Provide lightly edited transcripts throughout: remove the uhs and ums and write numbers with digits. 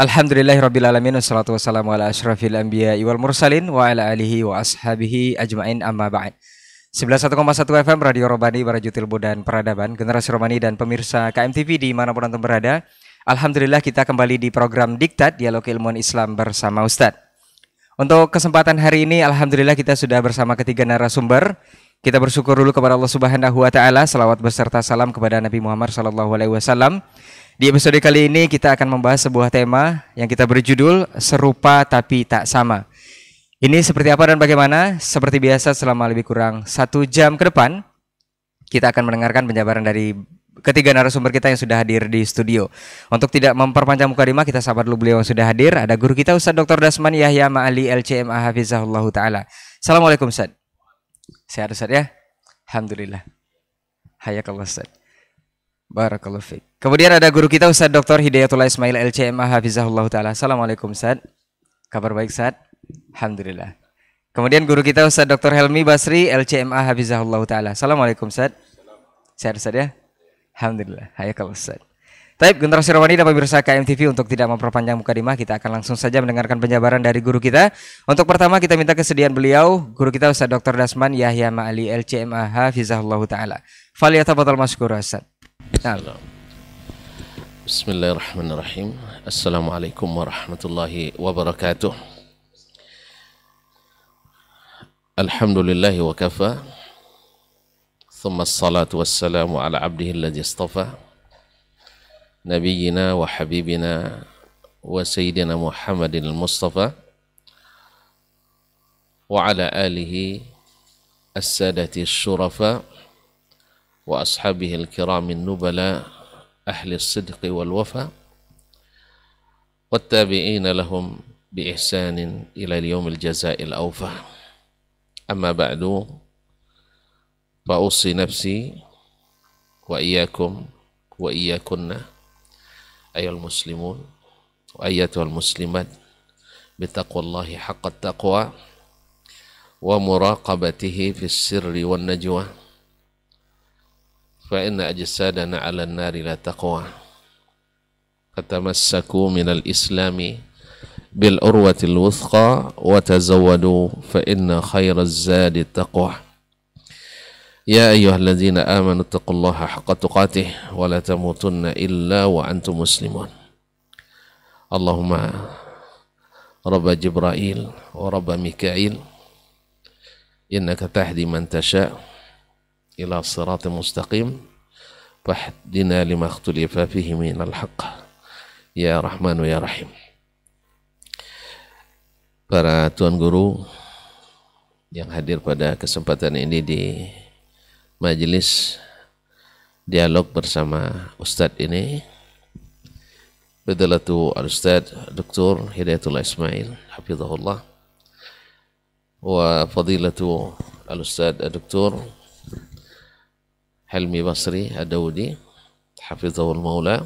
Alhamdulillahirrabbilalamin. Wassalatu wassalamu ala ashrafil anbiya wal mursalin wa ala alihi wa ashabihi ajma'in amma ba'd. 91,1 FM Radio Robani Barajutil dan Peradaban, Generasi Romani dan pemirsa KMTV dimanapun Anda berada. Alhamdulillah kita kembali di program Diktat Dialog Ilmuwan Islam bersama Ustadz. Untuk kesempatan hari ini Alhamdulillah kita sudah bersama ketiga narasumber. Kita bersyukur dulu kepada Allah Subhanahu wa taala, salawat beserta salam kepada Nabi Muhammad sallallahu alaihi wasallam. Di episode kali ini kita akan membahas sebuah tema yang kita beri judul Serupa Tapi Tak Sama. Ini seperti apa dan bagaimana? Seperti biasa selama lebih kurang 1 jam ke depan kita akan mendengarkan penjabaran dari ketiga narasumber kita yang sudah hadir di studio. Untuk tidak memperpanjang mukadimah, kita sapa dulu beliau yang sudah hadir. Ada guru kita Ustaz Dr. Dasman Yahya Ma'ali LCMA Hafizahullah Ta'ala. Assalamualaikum Ustaz. Sehat Ustaz ya? Alhamdulillah. Hayakallah Ustaz. Barakallahu fiik. Kemudian ada guru kita Ustaz Dr. Hidayatullah Ismail LCMA Hafizahullah Ta'ala. Assalamualaikum Ustaz. Kabar baik Ustaz? Alhamdulillah. Kemudian guru kita Ustaz Dr. Helmi Basri LCMA Hafizahullah Ta'ala. Assalamualaikum Ustaz. Sehat Ustaz ya? Alhamdulillah. Hayakallah Ustaz. Taib, Generasi Romani dan pemirsa KMTV, untuk tidak memperpanjang mukadimah, kita akan langsung saja mendengarkan penjabaran dari guru kita. Untuk pertama kita minta kesediaan beliau, guru kita Ustaz Dr. Dasman Yahya Ma'ali LCMA Hafizahullah Ta'ala. Falyatafadhal masykur Ustaz. Bismillahirrahmanirrahim. Assalamualaikum warahmatullahi wabarakatuh. Alhamdulillahi wa kafa. Thumma assalatu wassalamu ala abdihi alladhi istafa. Nabiyyina wa habibina wa sayyidina Muhammadin al-Mustafa wa ala alihi as-sadati as-syurafa wa ashabihi al-kiramin nubala ahli as-sidqi wal-wafa wat-tabi'ina lahum bi ihsanin ila yawmil jaza'il awfa. Amma ba'du, fa usi nafsi wa iyyakum wa iyyakunna ayyuhal muslimun wa ayyatuhal muslimat bitaqwallahi haqqat taqwa wa muraqabatihi fis sirri wan najwa fa inna ajsadana 'ala an-nari la taqwa fatamassaku minal islami bil urwatil wuthqa wa tazawwadu fa inna khairaz zadi taqwa. Ya ayyuhalladzina amanu taqullaha haqqa tuqatih wa la tamutunna illa wa antum muslimun. Allahumma Rabba Jibril wa Rabba Mikail, innaka tahdi man tasha ila siratin mustaqim fahdina lima ikhtulifa fihi minal haqq ya Rahmanu ya Rahim. Para tuan guru yang hadir pada kesempatan ini di majelis dialog bersama Ustadz ini, Fadilatu Al-Ustadz Dr. Hidayatullah Ismail Hafizahullah wa Fadilatu Al-Ustadz Dr. Helmi Basri Ad-Dawudi Hafizahul Maula,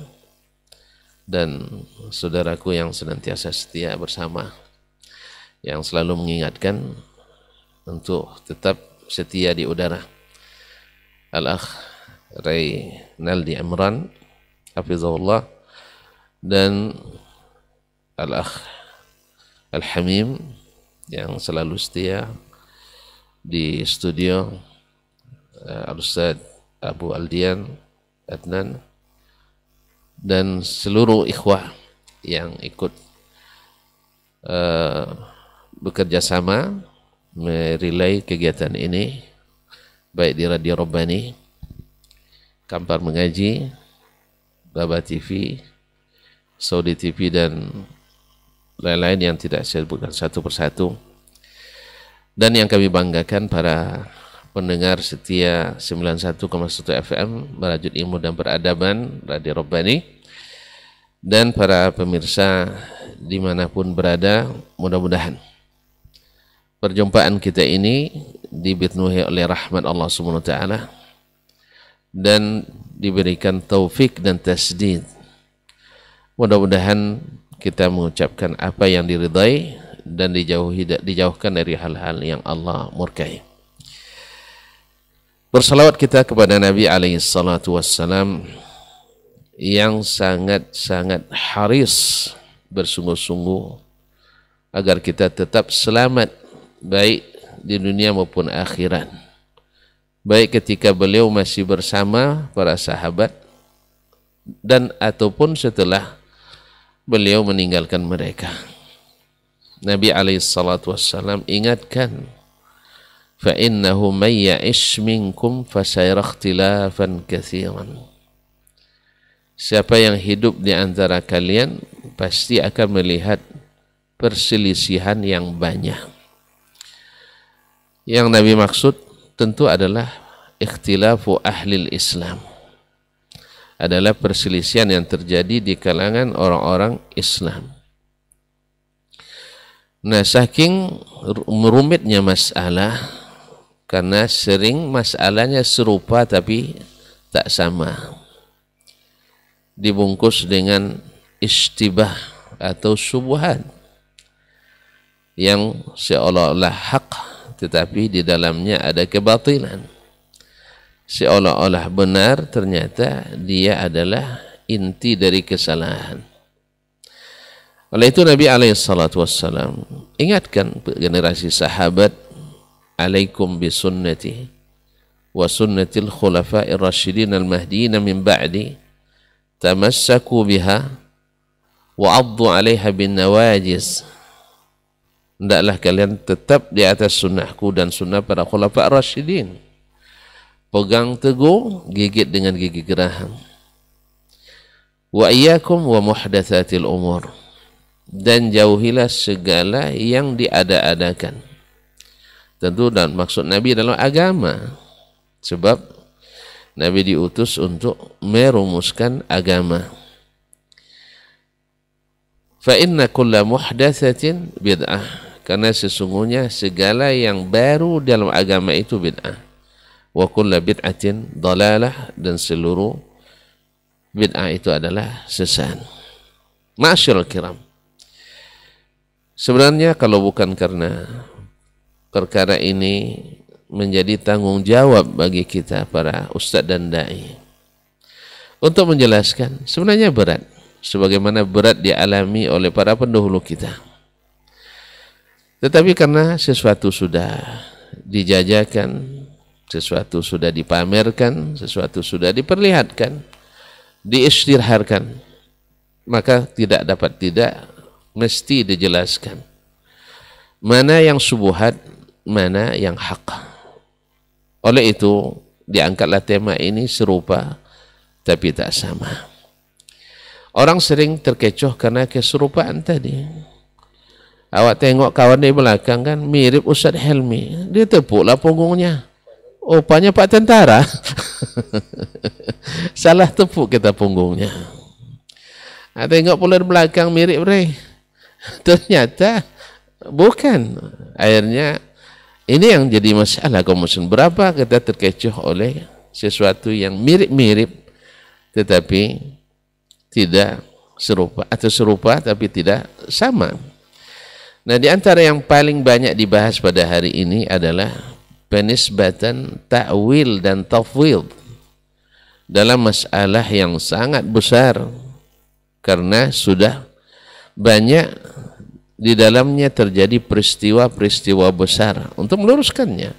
dan saudaraku yang senantiasa setia bersama, yang selalu mengingatkan untuk tetap setia di udara, Al-Akh Reynaldi Imran Hafizahullah, dan Al-Akh Al-Hamim yang selalu setia di studio, Al-Ustadz Abu Aldian Adnan, dan seluruh ikhwah yang ikut bekerja sama merelay kegiatan ini, baik di Radio Robani, Kampar Mengaji, Baba TV, Saudi TV, dan lain-lain yang tidak saya sebutkan satu persatu. Dan yang kami banggakan, para pendengar setia 91,1 FM Merajut Ilmu dan Peradaban Radio Robani, dan para pemirsa dimanapun berada, mudah-mudahan perjumpaan kita ini dipenuhi oleh rahmat Allah Subhanahu wa taala dan diberikan taufik dan tasdid. Mudah-mudahan kita mengucapkan apa yang diridai dan dijauhkan dari hal-hal yang Allah murkai. Bersalawat kita kepada Nabi alaihi salatu wassalam yang sangat-sangat haris bersungguh-sungguh agar kita tetap selamat baik di dunia maupun akhirat, baik ketika beliau masih bersama para sahabat dan ataupun setelah beliau meninggalkan mereka. Nabi SAW ingatkan, fa innahu may ya'ish minkum fasayara ikhtilafan katsiran. Siapa yang hidup di antara kalian pasti akan melihat perselisihan yang banyak. Yang Nabi maksud tentu adalah ikhtilafu ahlil Islam, adalah perselisihan yang terjadi di kalangan orang-orang Islam. Nah, saking rumitnya masalah, karena sering masalahnya serupa tapi tak sama, dibungkus dengan istibah atau syubhat yang seolah-olah hak tetapi di dalamnya ada kebatilan, seolah-olah benar ternyata dia adalah inti dari kesalahan. Oleh itu Nabi SAW ingatkan generasi sahabat, alaikum bisunnati wa sunnatil khulafa'ir rasyidin al-mahdiin min ba'di tamassaku biha wa 'addu 'alaiha bin nawajiz. Hendaklah kalian tetap di atas sunnahku dan sunnah para khulafa' rasyidin. Pegang teguh, gigit dengan gigi geraham. Wa iyyakum wa muhdatsatil umur. Dan jauhilah segala yang diada-adakan. Tentu dan maksud Nabi dalam agama. Sebab Nabi diutus untuk merumuskan agama. Fa inna kulla muhdatsatin bid'ah. Karena sesungguhnya segala yang baru dalam agama itu bid'ah. Wa kulla bid'atin dalalah, dan seluruh bid'ah itu adalah sesat. Ma'asyiral kiram, sebenarnya kalau bukan karena perkara ini menjadi tanggung jawab bagi kita para ustadz dan da'i untuk menjelaskan, sebenarnya berat sebagaimana berat dialami oleh para pendahulu kita. Tetapi karena sesuatu sudah dijajakan, sesuatu sudah dipamerkan, sesuatu sudah diperlihatkan, diisytiharkan, maka tidak dapat tidak, mesti dijelaskan mana yang subuhat, mana yang hak. Oleh itu diangkatlah tema ini serupa tapi tak sama. Orang sering terkecoh karena keserupaan tadi. Awak tengok kawan di belakang kan mirip Ustaz Helmi, dia tepuklah punggungnya. Rupanya Pak Tentara. Salah tepuk kita punggungnya. Tengok pula di belakang mirip Ray. Ternyata bukan. Akhirnya ini yang jadi masalah kaum muslimin. Berapa kita terkecoh oleh sesuatu yang mirip-mirip tetapi tidak serupa, atau serupa tapi tidak sama. Nah, di antara yang paling banyak dibahas pada hari ini adalah penisbatan ta'wil dan tafwid dalam masalah yang sangat besar, karena sudah banyak di dalamnya terjadi peristiwa-peristiwa besar untuk meluruskannya,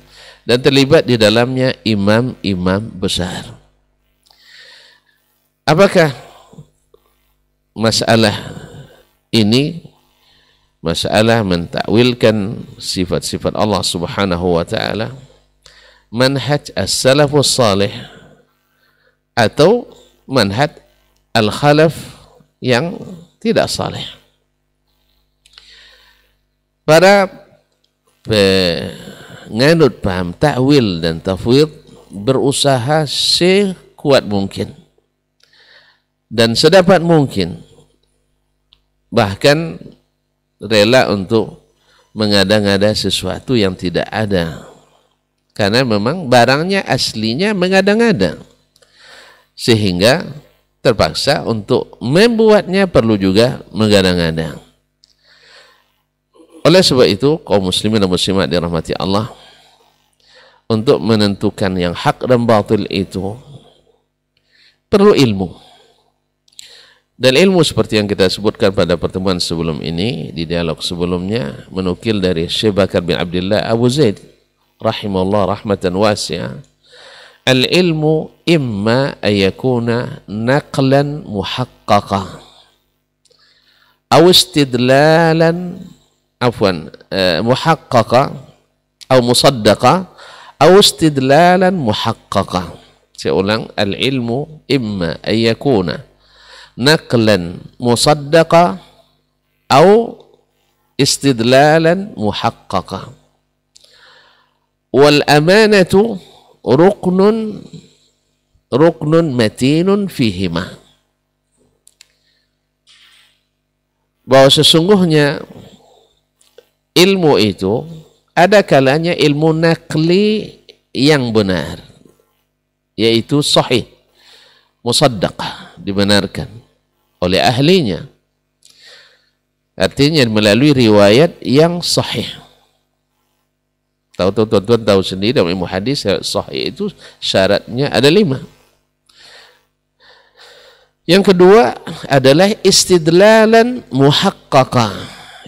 dan terlibat di dalamnya imam-imam besar. Apakah masalah ini, masalah mentakwilkan sifat-sifat Allah Subhanahu wa taala, manhaj as-salafus salih atau manhaj al-khalaf yang tidak saleh? Para penganut paham takwil dan tafwid berusaha sekuat mungkin dan sedapat mungkin, bahkan rela untuk mengada-ngada sesuatu yang tidak ada, karena memang barangnya aslinya mengada-ngada, sehingga terpaksa untuk membuatnya perlu juga mengada-ngada. Oleh sebab itu kaum muslimin dan muslimat dirahmati Allah, untuk menentukan yang hak dan batil itu perlu ilmu. Dan ilmu seperti yang kita sebutkan pada pertemuan sebelum ini, di dialog sebelumnya, menukil dari Syekh Bakar bin Abdullah Abu Zaid rahimahullah rahmatan wasi'ah, al-ilmu imma ayakuna naqlan muhaqqaqah aw istidlalan muhaqqaqah aw musaddaqah aw istidlalan muhaqqaqah. Saya ulang, al-ilmu imma ayakuna naqlan musaddaqa atau istidlalan muhaqqaqa wal amanatu ruknun matinun fihima. Bahwa sesungguhnya ilmu itu ada kalanya ilmu naqli yang benar, yaitu sahih, musaddaqah, dibenarkan oleh ahlinya, artinya melalui riwayat yang sahih. Tuan-tuan tahu sendiri dalam ilmu hadis, sahih itu syaratnya ada 5. Yang kedua adalah istidlalan muhaqqaqah,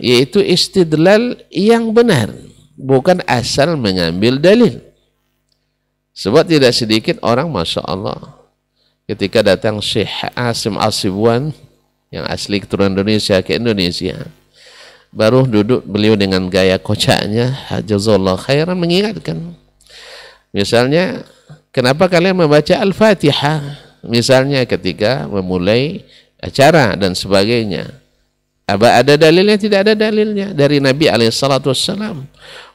yaitu istidlal yang benar, bukan asal mengambil dalil. Sebab tidak sedikit orang, Masya Allah, ketika datang Syekh Asim Asibwan yang asli keturunan Indonesia ke Indonesia, baru duduk beliau dengan gaya kocaknya, jazakallahu khairan, mengingatkan. Misalnya, kenapa kalian membaca Al-Fatihah? Misalnya ketika memulai acara dan sebagainya. Apa ada dalilnya? Tidak ada dalilnya dari Nabi SAW.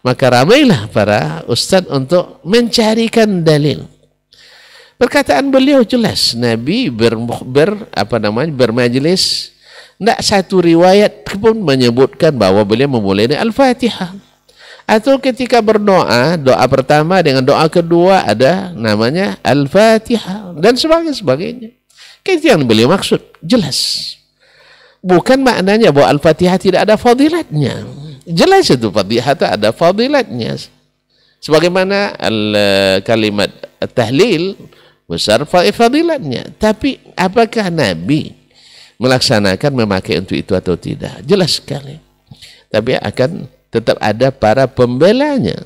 Maka ramailah para ustadz untuk mencarikan dalil. Perkataan beliau jelas, Nabi bermajelis, tidak satu riwayat pun menyebutkan bahwa beliau memulai dengan Al-Fatihah. Atau ketika berdoa, doa pertama dengan doa kedua ada namanya Al-Fatihah dan sebagainya. Itu yang beliau maksud, jelas. Bukan maknanya bahwa Al-Fatihah tidak ada fadilatnya. Jelas itu Fatihah ada fadilatnya. Sebagaimana kalimat tahlil besar fadilatnya. Tapi apakah Nabi melaksanakan memakai untuk itu atau tidak? Jelas sekali. Tapi akan tetap ada para pembelanya.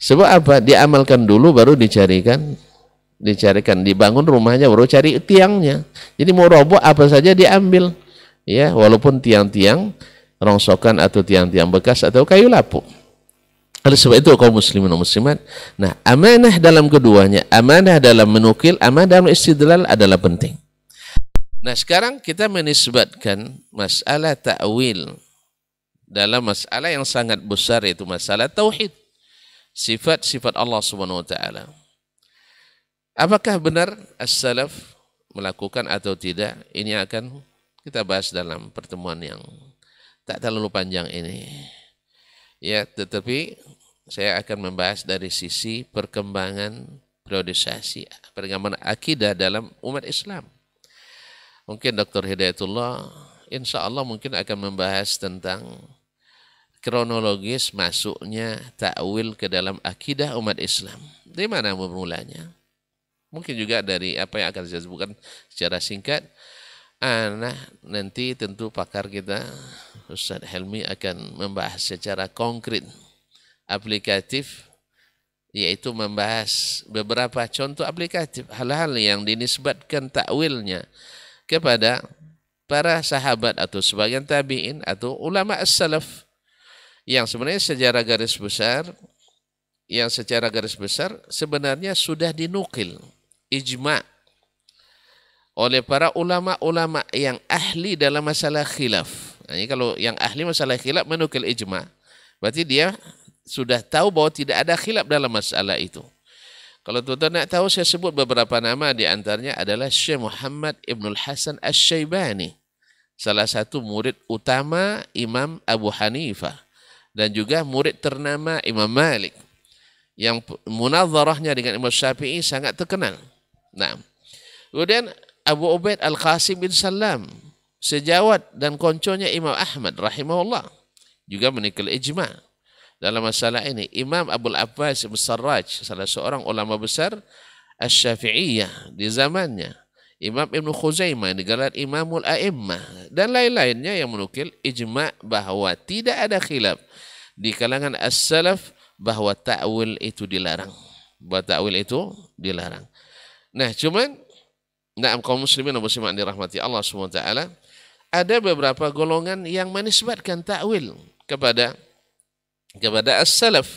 Sebab apa? Diamalkan dulu baru dicarikan, dibangun rumahnya baru cari tiangnya. Jadi mau roboh apa saja diambil. Ya, walaupun tiang-tiang rongsokan atau tiang-tiang bekas atau kayu lapuk. Oleh sebab itu kaum muslimin dan muslimat, nah amanah dalam keduanya, amanah dalam menukil, amanah dalam istidlal adalah penting. Nah sekarang kita menisbatkan masalah ta'wil dalam masalah yang sangat besar, yaitu masalah tauhid, sifat-sifat Allah Subhanahu wa taala. Apakah benar as-salaf melakukan atau tidak? Ini akan kita bahas dalam pertemuan yang tak terlalu panjang ini. Ya, tetapi saya akan membahas dari sisi perkembangan periodisasi, perkembangan akidah dalam umat Islam. Mungkin Dr. Hidayatullah insya Allah mungkin akan membahas tentang kronologis masuknya ta'wil ke dalam akidah umat Islam. Dari mana bermulanya? Mungkin juga dari apa yang akan saya sebutkan secara singkat. Nah, nanti tentu pakar kita Ustaz Helmi akan membahas secara konkret, aplikatif, yaitu membahas beberapa contoh aplikatif, hal-hal yang dinisbatkan takwilnya kepada para sahabat atau sebagian tabi'in atau ulama as-salaf yang sebenarnya secara garis besar sebenarnya sudah dinukil ijma' oleh para ulama-ulama yang ahli dalam masalah khilaf. Nah, ini kalau yang ahli masalah khilaf menukil ijma', berarti dia sudah tahu bahwa tidak ada khilaf dalam masalah itu. Kalau tuan-tuan nak tahu, saya sebut beberapa nama, di antaranya adalah Syekh Muhammad Ibnul Hasan Asy-Syaibani, salah satu murid utama Imam Abu Hanifah dan juga murid ternama Imam Malik yang munadharahnya dengan Imam Syafi'i sangat terkenal. Nah, kemudian Abu Ubaid Al-Qasim bin Salam, sejawat dan konconya Imam Ahmad rahimahullah, juga menukil ijma' dalam masalah ini. Imam Abul Abbas bin Sarraj, salah seorang ulama besar Asy-Syafi'iyah di zamannya, Imam Ibnu Khuzaimah digelar Imamul A'immah, dan lain-lainnya yang menukil ijma' bahwa tidak ada khilaf di kalangan as-salaf bahwa ta'wil itu dilarang. Bahwa ta'wil itu dilarang. Nah, cuman kaum muslimin dan muslimat dirahmati Allah SWT, ada beberapa golongan yang menisbatkan ta'wil kepada as-salaf,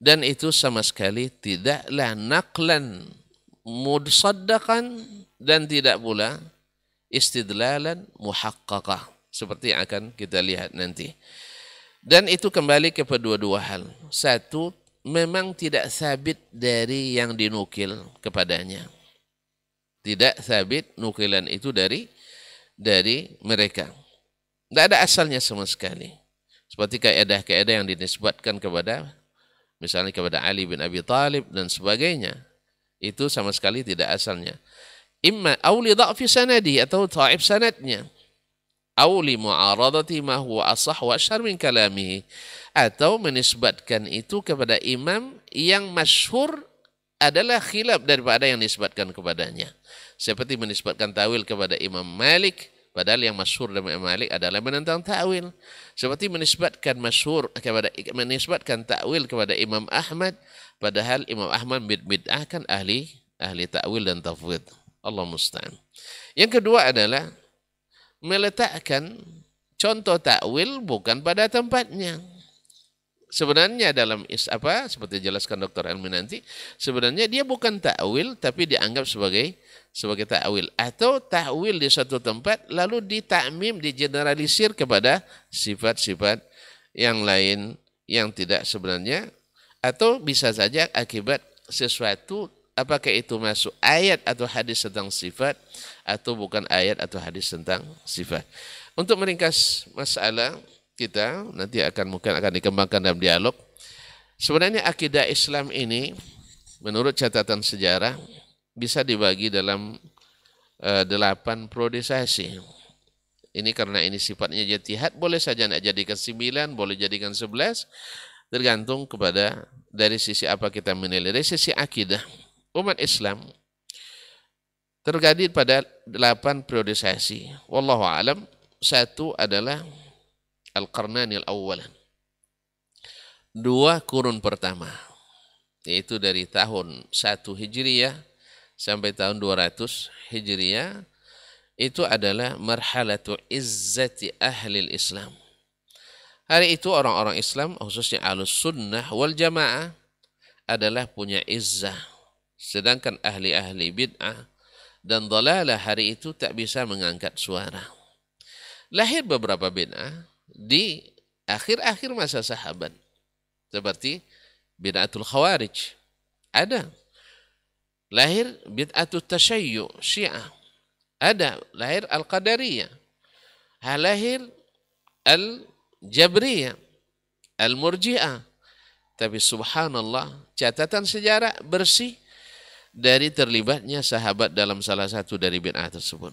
dan itu sama sekali tidaklah naqlan mudsaddaqan dan tidak pula istidlalan muhaqqaqah, seperti yang akan kita lihat nanti. Dan itu kembali ke kedua-dua hal. Satu, memang tidak sabit dari yang dinukil kepadanya. Tidak sabit nukilan itu dari mereka. Tidak ada asalnya sama sekali. Seperti kaidah-kaidah yang dinisbatkan kepada, misalnya kepada Ali bin Abi Thalib dan sebagainya. Itu sama sekali tidak asalnya. Imma awli dha'fi sanadi, atau ta'ib sanadnya. Awli mu'aradati ma huwa asah wa asyhar min kalamihi. Atau menisbatkan itu kepada imam yang masyhur adalah khilaf daripada yang disebutkan kepadanya. Seperti menisbatkan ta'wil kepada Imam Malik, padahal yang masyhur dari Imam Malik adalah menentang ta'wil. Seperti menisbatkan ta'wil kepada Imam Ahmad, padahal Imam Ahmad bid'ah kan ahli ta'wil dan tafwid. Allah musta'an. Yang kedua adalah meletakkan contoh ta'wil bukan pada tempatnya. Sebenarnya dalam seperti jelaskan Dr. Elmi nanti, sebenarnya dia bukan ta'wil tapi dianggap sebagai ta'wil, atau ta'wil di suatu tempat lalu ditakmim, digeneralisir kepada sifat-sifat yang lain yang tidak sebenarnya, atau bisa saja akibat sesuatu, apakah itu masuk ayat atau hadis tentang sifat atau bukan ayat atau hadis tentang sifat. Untuk meringkas masalah kita nanti mungkin akan dikembangkan dalam dialog. Sebenarnya akidah Islam ini menurut catatan sejarah bisa dibagi dalam 8 priorisasi. Ini karena ini sifatnya jatihad, boleh saja nak jadikan 9, boleh jadikan 11, tergantung kepada dari sisi apa kita menilai. Dari sisi akidah, umat Islam terjadi pada 8 priorisasi. Wallahu a'lam. Satu adalah Al-Qarnanil Awwalan. 2 kurun pertama, yaitu dari tahun 1 Hijriyah sampai tahun 200 Hijriyah, itu adalah marhalatu izzati ahlil Islam. Hari itu orang-orang Islam, khususnya Ahlus Sunnah wal Jamaah, adalah punya izzah. Sedangkan ahli-ahli bid'ah dan dhalalah hari itu tak bisa mengangkat suara. Lahir beberapa bid'ah di akhir-akhir masa sahabat. Seperti bid'atul khawarij. Ada. Lahir bid'atul tasyayyu, syiah. Ada. Lahir al-qadariyah. Lahir al-jabriyah, al-murji'ah. Tapi subhanallah, catatan sejarah bersih dari terlibatnya sahabat dalam salah satu dari bid'ah tersebut.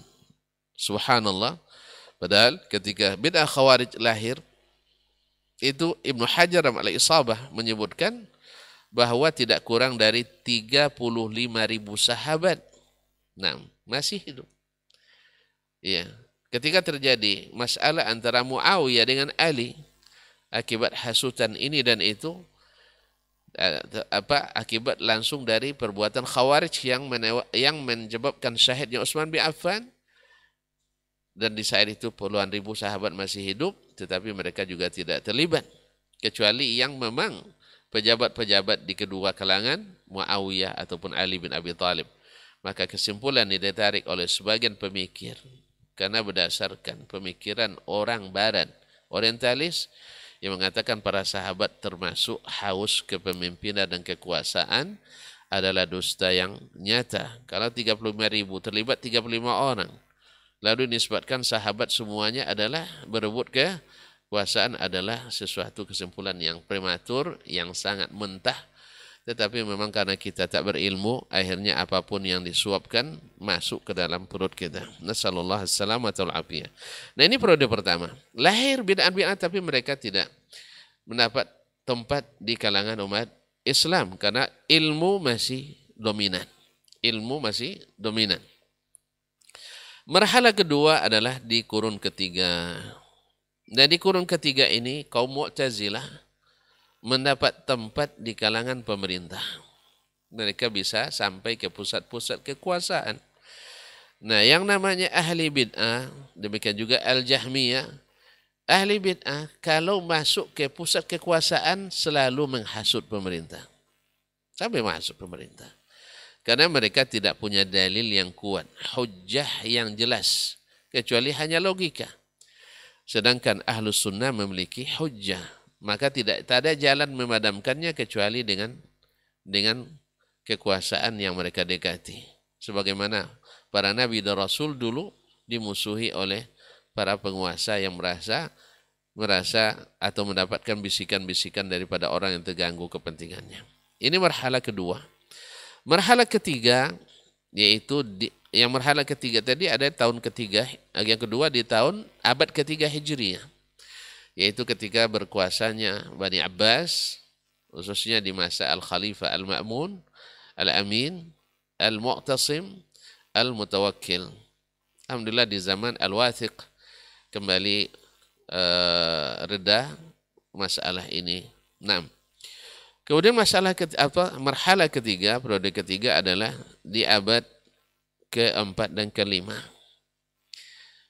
Subhanallah. Padahal ketika bid'ah khawarij lahir, itu Ibnu Hajar al-Isabah menyebutkan bahwa tidak kurang dari 35.000 sahabat masih hidup. Ya, ketika terjadi masalah antara Muawiyah dengan Ali akibat hasutan ini dan itu, akibat langsung dari perbuatan khawarij yang menyebabkan syahidnya Utsman bin Affan, dan di saat itu puluhan ribu sahabat masih hidup, tetapi mereka juga tidak terlibat, kecuali yang memang pejabat-pejabat di kedua kalangan, Muawiyah ataupun Ali bin Abi Thalib. Maka kesimpulan ini ditarik oleh sebagian pemikir, karena berdasarkan pemikiran orang Barat, orientalis, yang mengatakan para sahabat termasuk haus kepemimpinan dan kekuasaan adalah dusta yang nyata. Kalau 35.000 terlibat 35 orang, lalu disebutkan sahabat semuanya adalah berebut kekuasaan, adalah sesuatu kesimpulan yang prematur, yang sangat mentah. Tetapi memang karena kita tak berilmu, akhirnya apapun yang disuapkan masuk ke dalam perut kita. Nasallallahu alaihi wasallam. Nah, ini periode pertama. Lahir bid'ah-bid'ah tapi mereka tidak mendapat tempat di kalangan umat Islam karena ilmu masih dominan. Ilmu masih dominan. Marhalah kedua adalah di kurun ketiga. Dan di kurun ketiga ini kaum Mu'tazilah mendapat tempat di kalangan pemerintah. Mereka bisa sampai ke pusat-pusat kekuasaan. Nah, yang namanya ahli bid'ah, demikian juga al-Jahmiyah, ahli bid'ah kalau masuk ke pusat kekuasaan selalu menghasut pemerintah. Sampai menghasut pemerintah. Karena mereka tidak punya dalil yang kuat, hujjah yang jelas, kecuali hanya logika. Sedangkan Ahlus Sunnah memiliki hujjah, maka tak ada jalan memadamkannya kecuali dengan kekuasaan yang mereka dekati. Sebagaimana para nabi dan rasul dulu dimusuhi oleh para penguasa yang merasa atau mendapatkan bisikan-bisikan daripada orang yang terganggu kepentingannya. Ini marhalah kedua. Marhalah ketiga, yaitu yang marhalah ketiga tadi ada tahun ketiga, yang kedua di tahun abad ketiga Hijriyah, yaitu ketika berkuasanya Bani Abbas, khususnya di masa Al-Khalifah Al-Ma'mun, Al-Amin, Al-Mu'tasim, Al-Mutawakkil. Alhamdulillah di zaman Al-Wathiq kembali reda masalah ini. 6. Kemudian marhalah ketiga, periode ketiga adalah di abad keempat dan kelima,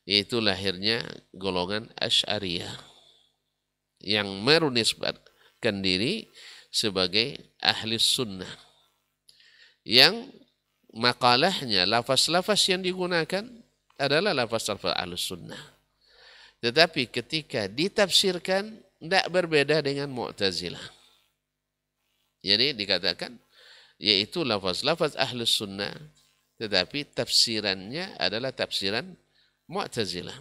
yaitu lahirnya golongan Asy'ariyah yang menisbatkan diri sebagai ahli sunnah, yang makalahnya lafaz-lafaz yang digunakan adalah lafaz-lafaz ahli sunnah, tetapi ketika ditafsirkan tidak berbeda dengan Mu'tazilah. Jadi dikatakan yaitu lafaz-lafaz ahlus sunnah, tetapi tafsirannya adalah tafsiran Mu'tazilah,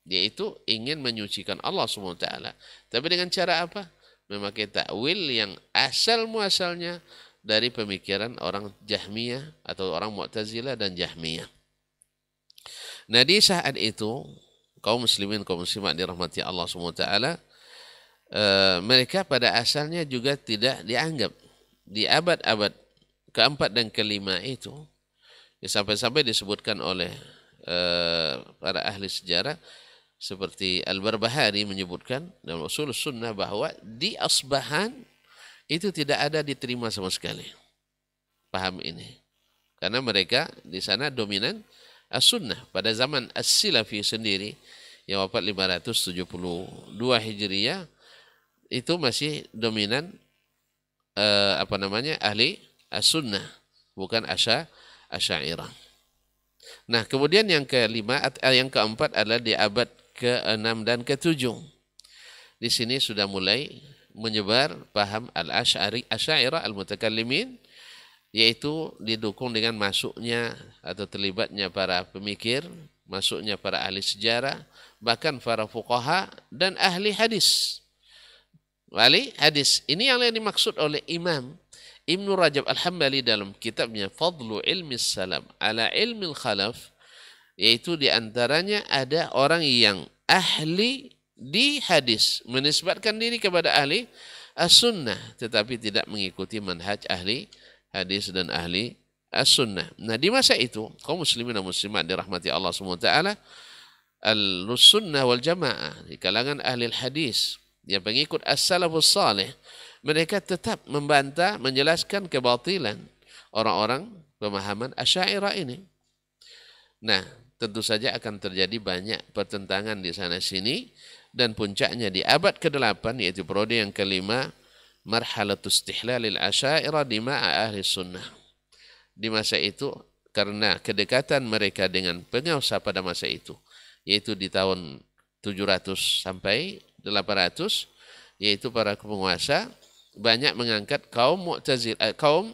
yaitu ingin menyucikan Allah SWT. Tapi dengan cara apa? Memakai takwil yang asal muasalnya dari pemikiran orang Jahmiyah atau orang Mu'tazilah dan Jahmiyah. Nah, di saat itu kaum muslimin, kaum muslimat dirahmati Allah SWT, mereka pada asalnya juga tidak dianggap di abad-abad keempat dan kelima itu, sampai-sampai disebutkan oleh para ahli sejarah seperti Al-Barbahari menyebutkan dalam Ushul Sunnah bahwa di Asbahan itu tidak ada diterima sama sekali paham ini, karena mereka di sana dominan As-Sunnah. Pada zaman As-Silafi sendiri yang wafat 572 Hijriyah itu masih dominan ahli as-sunnah, bukan Asy'ariyah. Nah, kemudian yang keempat adalah di abad ke-6 dan ke-7. Di sini sudah mulai menyebar paham Asy'ariyah al-mutakallimin, yaitu didukung dengan masuknya atau terlibatnya para pemikir, masuknya para ahli sejarah, bahkan para fuqaha dan ahli hadis. Ahli hadis ini yang dimaksud oleh Imam Ibnu Rajab Al-Hambali dalam kitabnya Fadlu Ilmi Salam ala Ilmi Khalaf, yaitu diantaranya ada orang yang ahli di hadis, menisbatkan diri kepada ahli as-sunnah, tetapi tidak mengikuti manhaj ahli hadis dan ahli as-sunnah. Nah, di masa itu kaum muslimin dan muslimat dirahmati Allah SWT, al-sunnah wal jamaah di kalangan ahli hadis yang pengikut as-salafus salih, mereka tetap membantah, menjelaskan kebatilan orang-orang pemahaman Asy'ariyah ini. Nah, tentu saja akan terjadi banyak pertentangan di sana sini, dan puncaknya di abad ke-8, yaitu periode yang kelima, marhalatus istihlalil Asy'ariyah di ma'a ahli sunnah. Di masa itu, karena kedekatan mereka dengan penguasa pada masa itu, yaitu di tahun 700 sampai 800, yaitu para penguasa banyak mengangkat kaum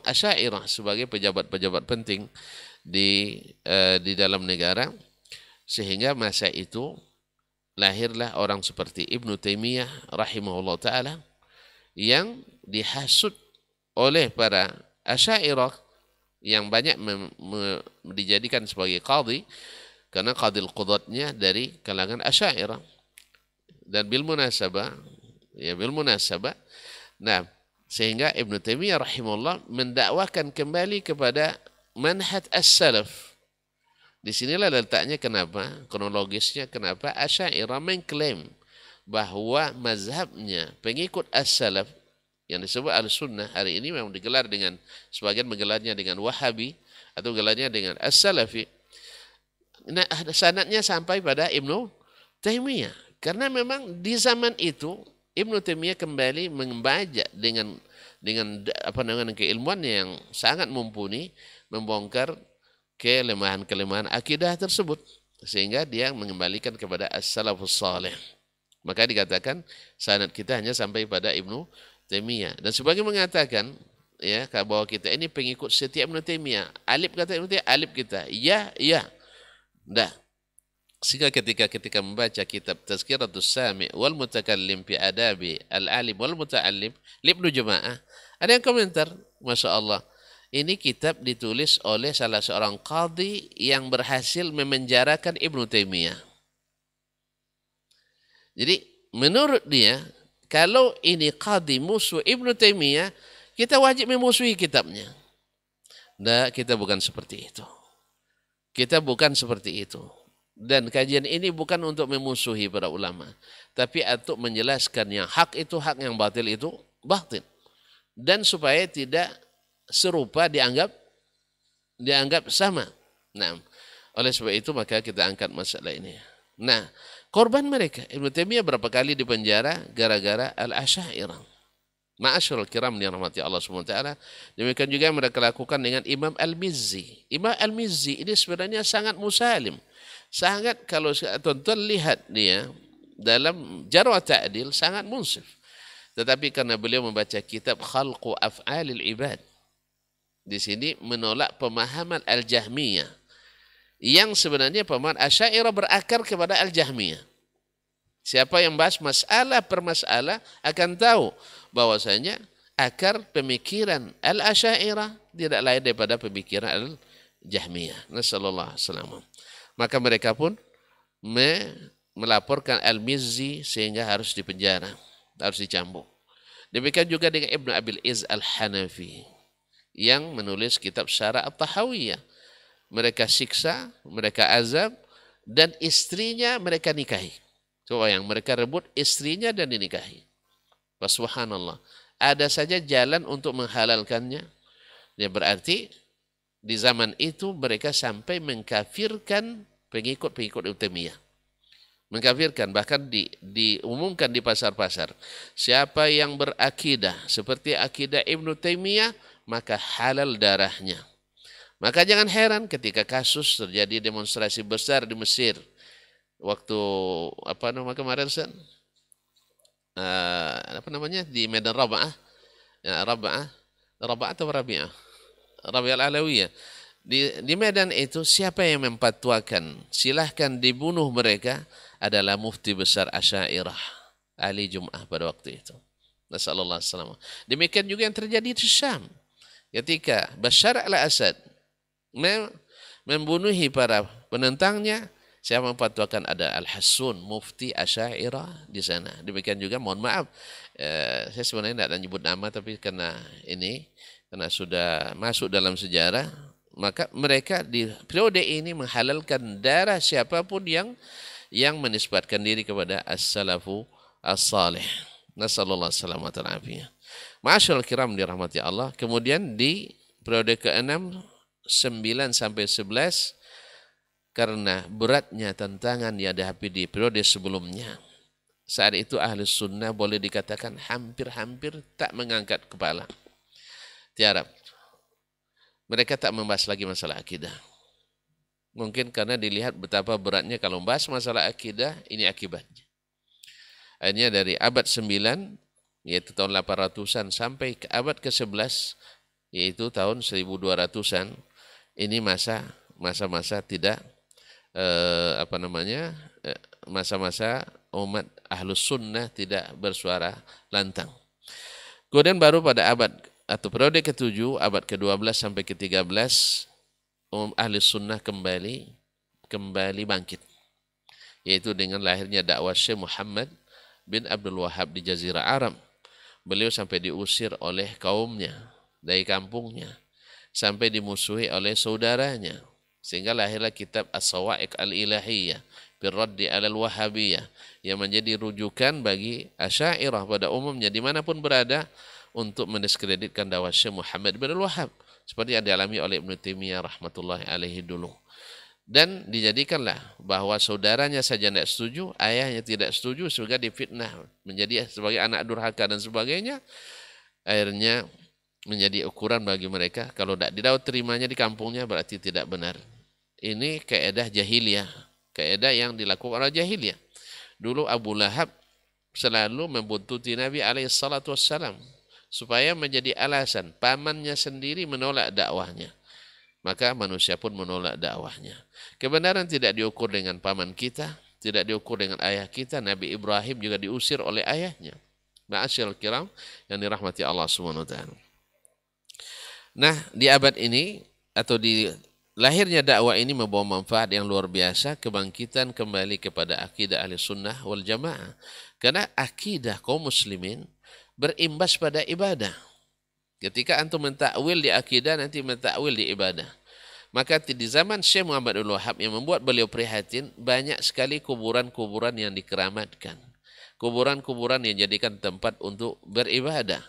Asy'ariyah sebagai pejabat-pejabat penting di dalam negara, sehingga masa itu lahirlah orang seperti Ibnu Taimiyah rahimahullah taala yang dihasut oleh para Asy'ariyah yang banyak dijadikan sebagai qadhi, karena qadhil qudatnya dari kalangan Asy'ariyah. Dan bil munasabah, nah, sehingga Ibnu Taimiyah rahimahullah mendakwakan kembali kepada manhaj as-salaf, Disinilah letaknya kenapa, kronologisnya kenapa Asy'ariyah mengklaim bahwa mazhabnya pengikut as-salaf yang disebut al-sunnah hari ini memang digelar dengan, sebagian menggelarnya dengan Wahabi atau gelarnya dengan as-salafi. Nah, sanadnya sampai pada Ibnu Taimiyah. Karena memang di zaman itu Ibnu Taimiyah kembali membaca dengan keilmuan yang sangat mumpuni, membongkar kelemahan-kelemahan akidah tersebut, sehingga dia mengembalikan kepada as-salafus salih. Maka dikatakan sanad kita hanya sampai pada Ibnu Taimiyah. Dan sebagai mengatakan ya bahwa kita ini pengikut setiap Ibnu Taimiyah. Alif kata Ibnu Taimiyah, alif kita. Ya, ya. Dah. Sehingga ketika membaca kitab Tazkiratus Sami' wal Mutakallim fi Adabi al-Alim wal Muta'allim Ibnu Jamaah, ada yang komentar, Masya Allah, ini kitab ditulis oleh salah seorang qadhi yang berhasil memenjarakan Ibnu Taimiyah. Jadi menurut dia, kalau ini qadhi musuh Ibnu Taimiyah, kita wajib memusuhi kitabnya. Nah, kita bukan seperti itu. Kita bukan seperti itu. Dan kajian ini bukan untuk memusuhi para ulama, tapi untuk menjelaskan yang hak itu hak, yang batil itu batil. Dan supaya tidak serupa dianggap sama. Nah, oleh sebab itu maka kita angkat masalah ini. Nah, korban mereka Ibnu Taimiyah berapa kali dipenjara gara-gara al-Asy'ariyah. Ma'asyiral kiram dirahmati Allah SWT. Demikian juga yang mereka lakukan dengan Imam Al-Mizzi. Imam Al-Mizzi ini sebenarnya sangat musalim. Sangat, kalau tuan-tuan lihat dia dalam Jarh wa Ta'dil sangat munsif. Tetapi karena beliau membaca kitab Khalqu Af'alil Ibad, di sini menolak pemahaman Al-Jahmiyah. Yang sebenarnya pemahaman Asy'ariyah berakar kepada Al-Jahmiyah. Siapa yang bahas masalah per masalah akan tahu bahwasanya akar pemikiran Al-Asy'ariyah tidak lain daripada pemikiran Al-Jahmiyah. Nasallallahu alaihi wasallam. Maka mereka pun melaporkan Al-Mizzi sehingga harus dipenjara, harus dicambuk. Demikian juga dengan Ibnu Abil Iz Al-Hanafi yang menulis kitab Syarah At-Tahawiyah. Mereka siksa, mereka azab, dan istrinya mereka nikahi. Coba yang mereka rebut istrinya dan dinikahi. Subhanallah. Ada saja jalan untuk menghalalkannya. Ya berarti di zaman itu mereka sampai mengkafirkan pengikut-pengikut Ibnu Taimiyah. Mengkafirkan, bahkan diumumkan di pasar-pasar. Siapa yang berakidah seperti akidah Ibnu Taimiyah, maka halal darahnya. Maka jangan heran ketika kasus terjadi demonstrasi besar di Mesir. Waktu kemarin di Medan Raba'ah, Raba'ah atau Rabi'ah, Rabi'ah Al-Alawiyah. Di Medan itu siapa yang memfatwakan silahkan dibunuh mereka adalah mufti besar Asy'ariyah Ali Jum'ah pada waktu itu. Nasallallahu alaihi wasallam. Demikian juga yang terjadi di Syam ketika Bashar al-Assad membunuhi para penentangnya. Saya memfatwakan ada Al-Hassun, mufti Asy'ariyah di sana. Demikian juga, mohon maaf, saya sebenarnya tidak nyebut nama, tapi karena sudah masuk dalam sejarah, maka mereka di periode ini menghalalkan darah siapapun yang menisbatkan diri kepada as-salafu as-salih. Nasallallahu alaihi wasallam. Ma'asyiral kiram dirahmati Allah. Kemudian di periode ke-6, 9 sampai 11, karena beratnya tantangan yang dihadapi di periode sebelumnya. Saat itu ahli sunnah boleh dikatakan hampir-hampir tak mengangkat kepala. Tiarap. Mereka tak membahas lagi masalah akidah. Mungkin karena dilihat betapa beratnya kalau membahas masalah akidah, ini akibatnya. Akhirnya dari abad 9, yaitu tahun 800-an, sampai ke abad ke-11, yaitu tahun 1200-an, ini masa-masa tidak masa-masa umat ahlus sunnah tidak bersuara lantang. Kemudian baru pada abad atau periode ke-7, abad ke-12 sampai ke-13, ahlus sunnah kembali bangkit, yaitu dengan lahirnya dakwah Syekh Muhammad bin Abdul Wahhab di Jazirah Arab. Beliau sampai diusir oleh kaumnya dari kampungnya, sampai dimusuhi oleh saudaranya. Sehingga lahirlah kitab As-Sawa'iq Al-Ilahiyah Birraddi Alal Wahabiyah yang menjadi rujukan bagi Asy'ariyah pada umumnya dimanapun berada untuk mendiskreditkan dakwah Syekh Muhammad bin Al-Wahhab seperti yang dialami oleh Ibnu Taimiyah rahmatullahi alaihi dulu. Dan dijadikanlah bahwa saudaranya saja tidak setuju, ayahnya tidak setuju, sehingga difitnah menjadi sebagai anak durhaka dan sebagainya. Akhirnya menjadi ukuran bagi mereka, kalau tidak didapat terimanya di kampungnya berarti tidak benar. Ini kaedah jahiliyah, kaedah yang dilakukan oleh jahiliyah. Dulu Abu Lahab selalu membuntuti Nabi SAW supaya menjadi alasan pamannya sendiri menolak dakwahnya. Maka manusia pun menolak dakwahnya. Kebenaran tidak diukur dengan paman kita, tidak diukur dengan ayah kita. Nabi Ibrahim juga diusir oleh ayahnya. Ma'asyiral kiram yang dirahmati Allah Subhanahu wa taala. Nah, di abad ini atau di lahirnya dakwah ini membawa manfaat yang luar biasa, kebangkitan kembali kepada akidah ahli sunnah wal jamaah. Karena akidah kaum muslimin berimbas pada ibadah. Ketika antum mentakwil di akidah, nanti mentakwil di ibadah. Maka di zaman Syekh Muhammad bin Wahab yang membuat beliau prihatin, banyak sekali kuburan-kuburan yang dikeramatkan. Kuburan-kuburan yang dijadikan tempat untuk beribadah,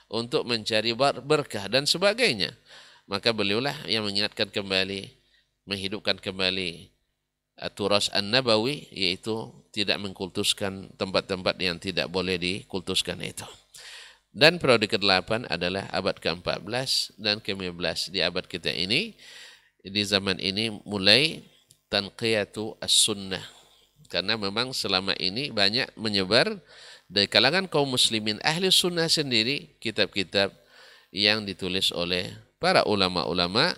untuk mencari berkah dan sebagainya. Maka beliaulah yang mengingatkan kembali, menghidupkan kembali turas an-nabawi, yaitu tidak mengkultuskan tempat-tempat yang tidak boleh dikultuskan itu. Dan periode ke-8 adalah abad ke-14 dan ke-15 di abad kita ini. Di zaman ini mulai tanqiyatu as-sunnah. Karena memang selama ini banyak menyebar dari kalangan kaum muslimin ahli sunnah sendiri kitab-kitab yang ditulis oleh para ulama-ulama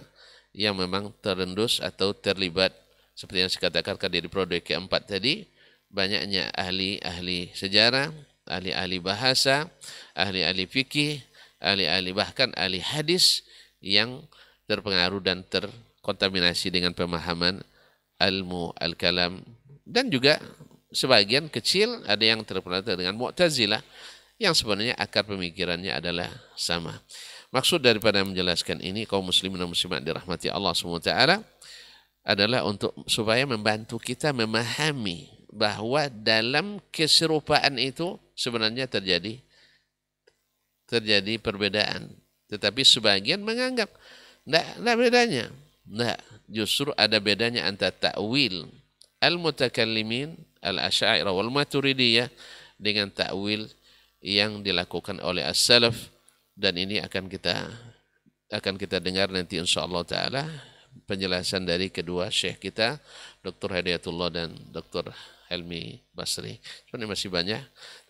yang memang terendus atau terlibat seperti yang saya katakan tadi di periode ke-4 tadi, banyaknya ahli-ahli sejarah, ahli-ahli bahasa, ahli-ahli fikih, ahli-ahli bahkan ahli hadis yang terpengaruh dan terkontaminasi dengan pemahaman ilmu al-kalam, dan juga sebagian kecil ada yang terpengaruh dengan Mu'tazilah yang sebenarnya akar pemikirannya adalah sama. Maksud daripada menjelaskan ini, kaum muslimin dan muslimat dirahmati Allah SWT, adalah untuk supaya membantu kita memahami bahwa dalam keserupaan itu sebenarnya terjadi perbedaan. Tetapi sebagian menganggap tidak bedanya. Tidak, justru ada bedanya antara ta'wil al-mutakallimin al-asy'ariyah wal maturidiyah dengan ta'wil yang dilakukan oleh as-salaf, dan ini akan kita dengar nanti insyaallah taala penjelasan dari kedua syekh kita, Dr. Hidayatullah dan Dr. Helmi Basri. Sebenarnya masih banyak,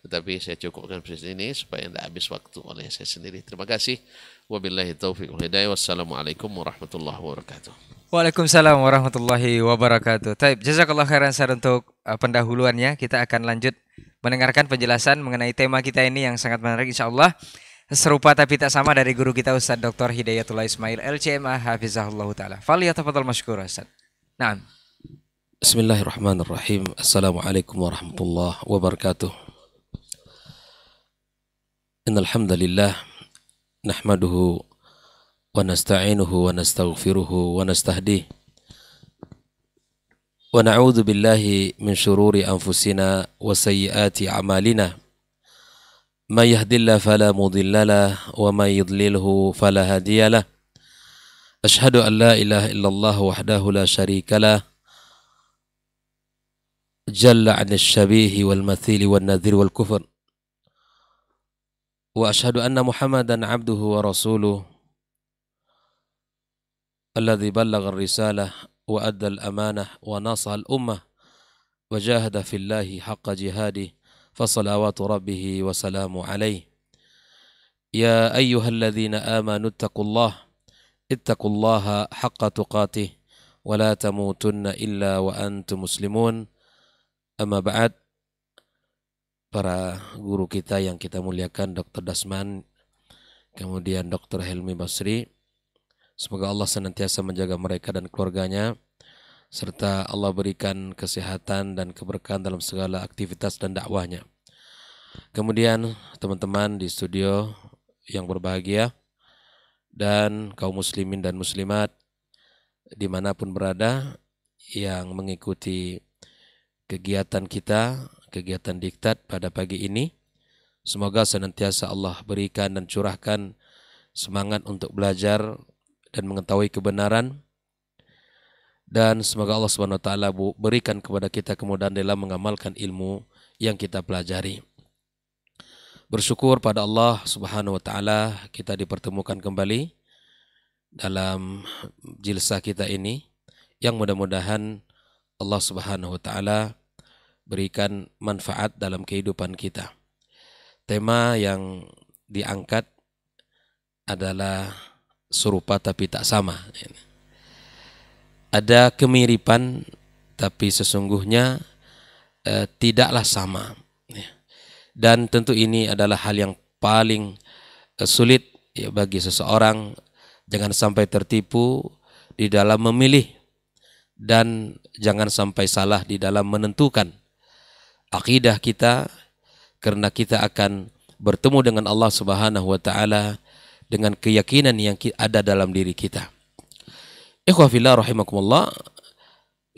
tetapi saya cukupkan di sini supaya tidak habis waktu oleh saya sendiri. Terima kasih. Wabillahi taufiq wal hidayah. Wassalamualaikum warahmatullahi wabarakatuh. Waalaikumsalam warahmatullahi wabarakatuh. Taib, jazakallah khairan Ustaz untuk pendahuluannya. Kita akan lanjut mendengarkan penjelasan mengenai tema kita ini yang sangat menarik, insyaallah. Serupa tapi tak sama dari guru kita Ustaz Dr. Hidayatullah Ismail LCMA hafizahullah taala. Falyatafadhal mashkura Ustaz. Naam. Bismillahirrahmanirrahim. Assalamualaikum warahmatullahi wabarakatuh. Innal hamdalillah nahmaduhu wa nasta'inuhu wa nastaghfiruhu wa nastahdihi wa na'udzu billahi min shururi anfusina wa sayyiati a'malina. May yahdihillahu fala mudilla lahu wa may yudlilhu fala hadiya lahu. Asyhadu an la ilaha illallah wahdahu la syarika lahu jalla 'anil syabihi wal mathili wan nadhir wal kufr. Wa asyhadu anna Muhammadan 'abduhu wa rasuluhu alladzi ballagha ar-risalah wa adda al-amanah wa nasaha al-ummah wa jahada fillahi haqqa jihadihi fa salawatu rabbih wa salamu alayhi. Ya ayyuhalladzina amanu ittaqullaha haqqa tuqatih wa la tamutunna illa wa antum muslimun. Amma ba'd. Para guru kita yang kita muliakan, Dr. Dasman, kemudian Dr. Helmi Basri, semoga Allah senantiasa menjaga mereka dan keluarganya, serta Allah berikan kesehatan dan keberkahan dalam segala aktivitas dan dakwahnya. Kemudian teman-teman di studio yang berbahagia dan kaum muslimin dan muslimat dimanapun berada yang mengikuti kegiatan kita, kegiatan diktat pada pagi ini. Semoga senantiasa Allah berikan dan curahkan semangat untuk belajar dan mengetahui kebenaran. Dan semoga Allah Subhanahu wa taala berikan kepada kita kemudahan dalam mengamalkan ilmu yang kita pelajari. Bersyukur pada Allah Subhanahu wa taala kita dipertemukan kembali dalam jilsah kita ini yang mudah-mudahan Allah Subhanahu wa taala berikan manfaat dalam kehidupan kita. Tema yang diangkat adalah serupa tapi tak sama. Ada kemiripan tapi sesungguhnya tidaklah sama. Dan tentu ini adalah hal yang paling sulit bagi seseorang. Jangan sampai tertipu di dalam memilih dan jangan sampai salah di dalam menentukan akidah kita, karena kita akan bertemu dengan Allah Subhanahu wa taala dengan keyakinan yang ada dalam diri kita. Ikhwah fillah rahimakumullah.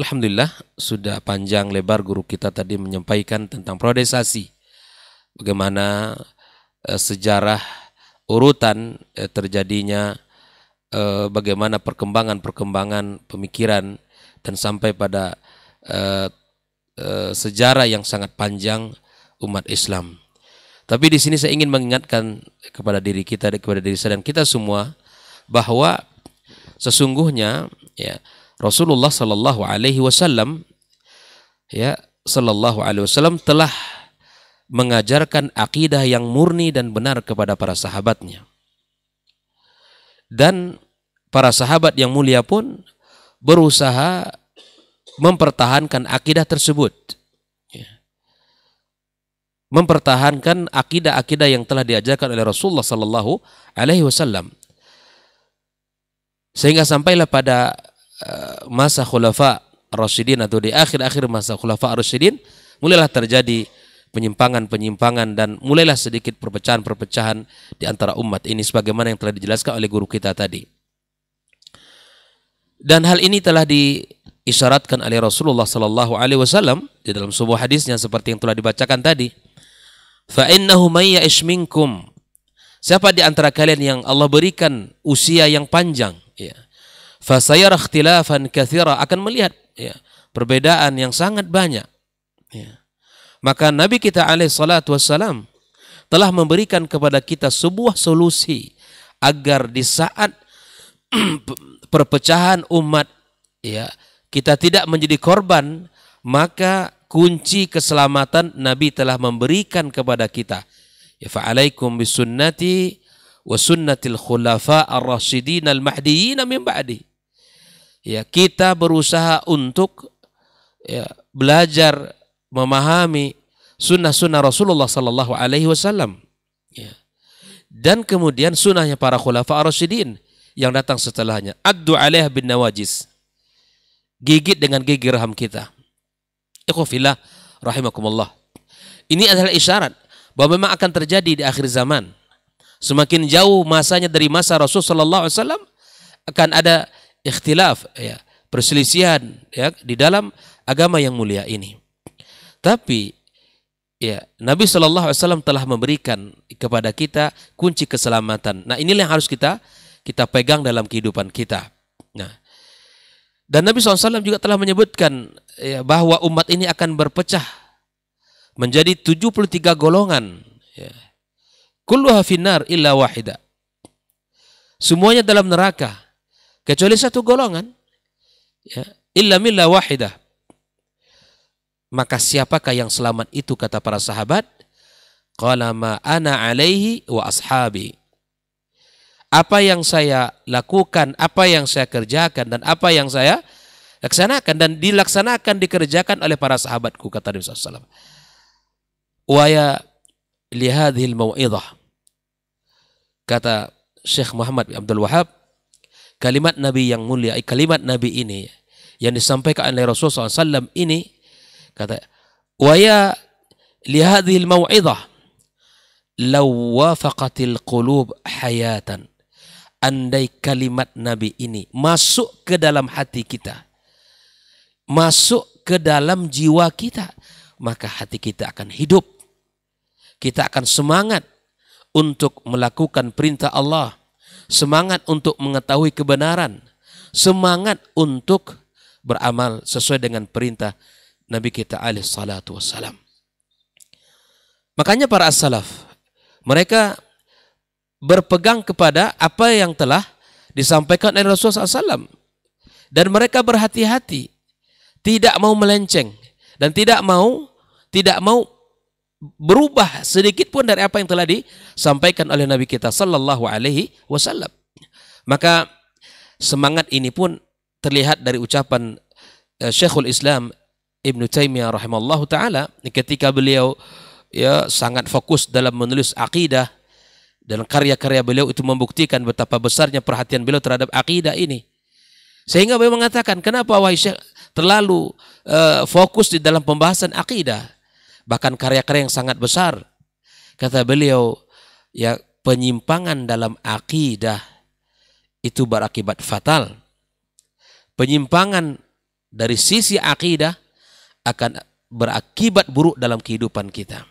Alhamdulillah sudah panjang lebar guru kita tadi menyampaikan tentang prodesasi. Bagaimana sejarah urutan terjadinya, bagaimana perkembangan pemikiran dan sampai pada sejarah yang sangat panjang umat Islam. Tapi di sini saya ingin mengingatkan kepada diri kita, kepada diri saya dan kita semua bahwa sesungguhnya ya Rasulullah sallallahu alaihi wasallam telah mengajarkan akidah yang murni dan benar kepada para sahabatnya. Dan para sahabat yang mulia pun berusaha mempertahankan akidah tersebut. Mempertahankan akidah-akidah yang telah diajarkan oleh Rasulullah sallallahu alaihi wasallam. Sehingga sampailah pada masa Khulafa Ar-Rasyidin atau di akhir-akhir masa Khulafa Ar-Rasyidin mulailah terjadi penyimpangan-penyimpangan dan mulailah sedikit perpecahan-perpecahan di antara umat ini sebagaimana yang telah dijelaskan oleh guru kita tadi. Dan hal ini telah diisyaratkan oleh Rasulullah sallallahu alaihi wasallam di dalam sebuah hadisnya seperti yang telah dibacakan tadi. Fa innahu may ya'ish minkum, siapa di antara kalian yang Allah berikan usia yang panjang, ya, fa sayara ikhtilafan katsira, akan melihat ya, perbedaan yang sangat banyak. Ya. Maka Nabi kita alaihi salatu wassalam telah memberikan kepada kita sebuah solusi agar di saat perpecahan umat ya, kita tidak menjadi korban, maka kunci keselamatan Nabi telah memberikan kepada kita. Ya, fa'alaikum bisunnati wa sunnatil khulafa ar-rasyidin al-mahdiyyin min ba'di. Ya, kita berusaha untuk ya, belajar memahami sunnah-sunnah Rasulullah sallallahu alaihi wasallam. Ya. Dan kemudian sunnahnya para khulafa ar-rasyidin yang datang setelahnya. Addu 'alaiha bin nawajis. Gigit dengan gigi raham kita. Ikhwafillah rahimakumullah. Ini adalah isyarat bahwa memang akan terjadi di akhir zaman. Semakin jauh masanya dari masa Rasul sallallahu alaihi wasallam akan ada ikhtilaf ya, perselisihan ya, di dalam agama yang mulia ini. Tapi ya, Nabi sallallahu alaihi wasallam telah memberikan kepada kita kunci keselamatan. Nah, inilah yang harus kita pegang dalam kehidupan kita. Nah, dan Nabi SAW juga telah menyebutkan ya, bahwa umat ini akan berpecah menjadi 73 golongan. Ya. Kulluha finnar illa wahida. Semuanya dalam neraka kecuali satu golongan. Ya. Illa milla wahida. Maka siapakah yang selamat itu, kata para sahabat? Qala ma ana alaihi wa ashabi. Apa yang saya lakukan, apa yang saya kerjakan, dan apa yang saya laksanakan dan dilaksanakan, dikerjakan oleh para sahabatku, kata Nabi SAW. Wa ya lihadhil mau'idhah, kata Syekh Muhammad bin Abdul Wahab, kalimat Nabi yang mulia, kalimat Nabi ini yang disampaikan oleh Rasulullah SAW ini, kata wa ya lihadhil mau'idhah law wafaqatil qulub hayatan, andai kalimat Nabi ini masuk ke dalam hati kita, masuk ke dalam jiwa kita, maka hati kita akan hidup. Kita akan semangat untuk melakukan perintah Allah, semangat untuk mengetahui kebenaran, semangat untuk beramal sesuai dengan perintah Nabi kita alaihi salatu wassalam. Makanya para as-salaf, mereka berpegang kepada apa yang telah disampaikan oleh Rasulullah SAW. Dan mereka berhati-hati, tidak mau melenceng, dan tidak mau berubah sedikit pun dari apa yang telah disampaikan oleh Nabi kita sallallahu alaihi wasallam. Maka semangat ini pun terlihat dari ucapan Syekhul Islam Ibnu Taimiyah rahimallahu taala ketika beliau sangat fokus dalam menulis akidah, dan karya-karya beliau itu membuktikan betapa besarnya perhatian beliau terhadap akidah ini. Sehingga beliau mengatakan, kenapa wahai Syekh terlalu fokus di dalam pembahasan akidah? Bahkan karya-karya yang sangat besar. Kata beliau, penyimpangan dalam akidah itu berakibat fatal. Penyimpangan dari sisi akidah akan berakibat buruk dalam kehidupan kita.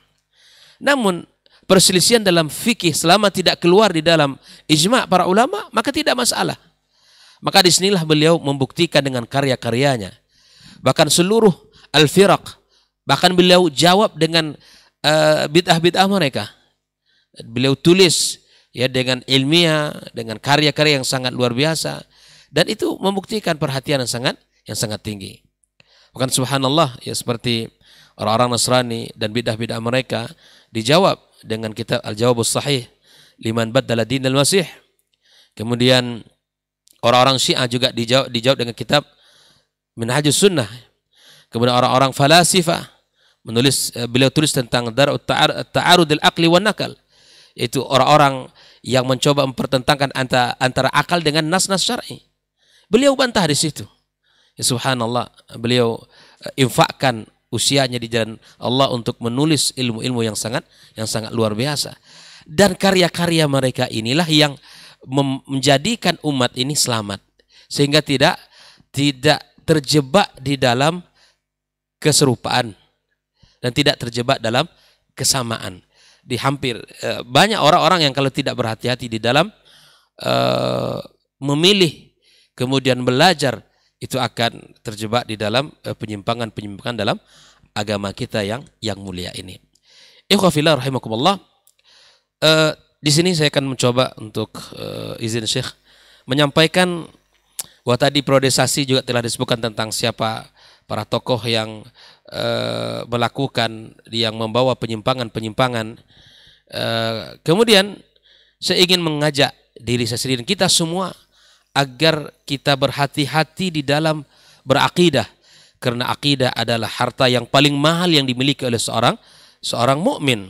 Namun perselisihan dalam fikih selama tidak keluar di dalam ijma' para ulama, maka tidak masalah. Maka disinilah beliau membuktikan dengan karya-karyanya. Bahkan seluruh al-firaq, bahkan beliau jawab dengan bid'ah-bid'ah mereka. Beliau tulis dengan ilmiah, dengan karya-karya yang sangat luar biasa, dan itu membuktikan perhatian yang sangat tinggi. Bahkan subhanallah, seperti orang-orang Nasrani dan bid'ah-bid'ah mereka dijawab dengan kitab Al-Jawabus Sahih liman baddala dinal Masih. Kemudian orang-orang Syiah juga dijawab dengan kitab Minhajus Sunnah. Kemudian orang-orang falasifah beliau tulis tentang Dar'ut Ta'arudil Aqli wan Nakal, yaitu orang-orang yang mencoba mempertentangkan antara akal dengan nas-nas syar'i. Beliau bantah di situ. Subhanallah, beliau infakkan usianya di jalan Allah untuk menulis ilmu-ilmu yang sangat luar biasa. Dan karya-karya mereka inilah yang menjadikan umat ini selamat, sehingga tidak terjebak di dalam keserupaan dan tidak terjebak dalam kesamaan. Di hampir banyak orang-orang yang kalau tidak berhati-hati di dalam memilih kemudian belajar, itu akan terjebak di dalam penyimpangan dalam agama kita yang mulia ini. Ikhwah fillah rahimakumullah. Di sini saya akan mencoba untuk izin Syekh menyampaikan bahwa tadi priorisasi juga telah disebutkan tentang siapa para tokoh yang melakukan, yang membawa penyimpangan. Kemudian saya ingin mengajak diri saya sendiri, kita semua, agar kita berhati-hati di dalam berakidah, karena akidah adalah harta yang paling mahal yang dimiliki oleh seorang mukmin.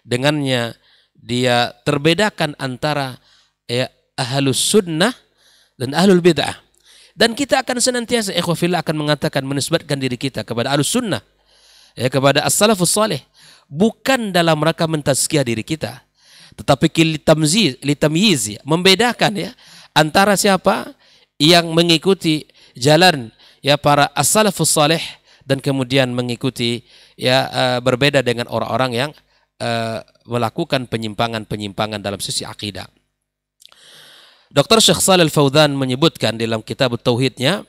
Dengannya dia terbedakan antara ahlus sunnah dan ahlul bid'ah. Dan kita akan senantiasa ikhwafillah akan mengatakan, menisbatkan diri kita kepada ahlus sunnah, kepada as-salafus salih, bukan dalam rangka mentazkiyah diri kita, tetapi litamyiz, membedakan antara siapa yang mengikuti jalan para as-salafus salih dan kemudian mengikuti berbeda dengan orang-orang yang melakukan penyimpangan dalam sisi akidah. Dr. Syekh Shalih Al-Fauzan menyebutkan dalam kitab Tauhidnya,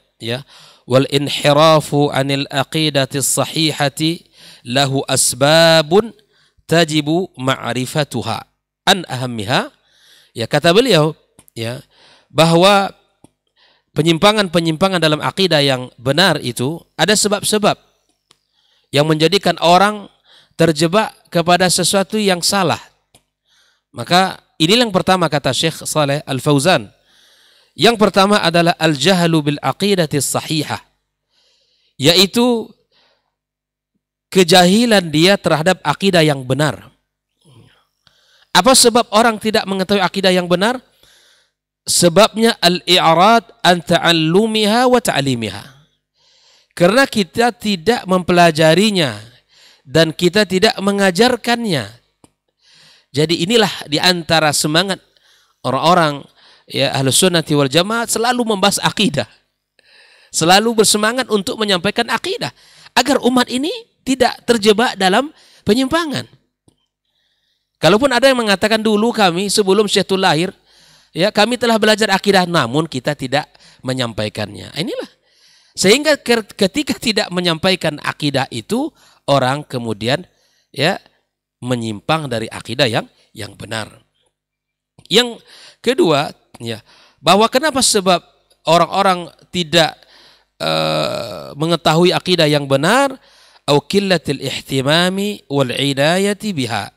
wal inhirafu anil aqidati sahihati lahu asbabun tajibu ma'rifatuha an ahammiha. Kata beliau bahwa penyimpangan dalam akidah yang benar itu ada sebab-sebab yang menjadikan orang terjebak kepada sesuatu yang salah. Maka inilah yang pertama, kata Syekh Shalih Al-Fauzan. Yang pertama adalah al-jahlu bil aqidati sahihah, yaitu kejahilan dia terhadap akidah yang benar. Apa sebab orang tidak mengetahui akidah yang benar? Sebabnya al-i'rad an ta'allumiha wa ta'limiha. Karena kita tidak mempelajarinya dan kita tidak mengajarkannya. Jadi inilah di antara semangat orang-orang ya Ahlus Sunnati wal Jamaah selalu membahas akidah. Selalu bersemangat untuk menyampaikan akidah agar umat ini tidak terjebak dalam penyimpangan. Kalaupun ada yang mengatakan dulu kami sebelum Syekh lahir, ya kami telah belajar akidah namun kita tidak menyampaikannya. Inilah. Sehingga ketika tidak menyampaikan akidah itu, orang kemudian ya menyimpang dari akidah yang benar. Yang kedua, ya, bahwa kenapa sebab orang-orang tidak mengetahui akidah yang benar, au qillatil ihtimami wal inayati biha.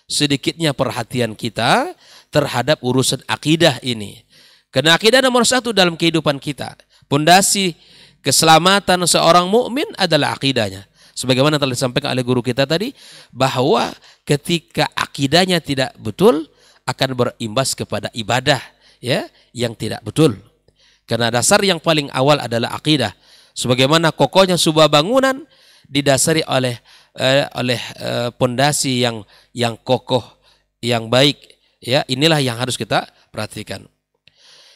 Sedikitnya perhatian kita terhadap urusan akidah ini. Karena akidah nomor satu dalam kehidupan kita. Pondasi keselamatan seorang mukmin adalah akidahnya. Sebagaimana telah disampaikan oleh guru kita tadi, bahwa ketika akidahnya tidak betul akan berimbas kepada ibadah ya yang tidak betul. Karena dasar yang paling awal adalah akidah. Sebagaimana kokohnya sebuah bangunan didasari oleh pondasi yang kokoh, yang baik. Ya, inilah yang harus kita perhatikan.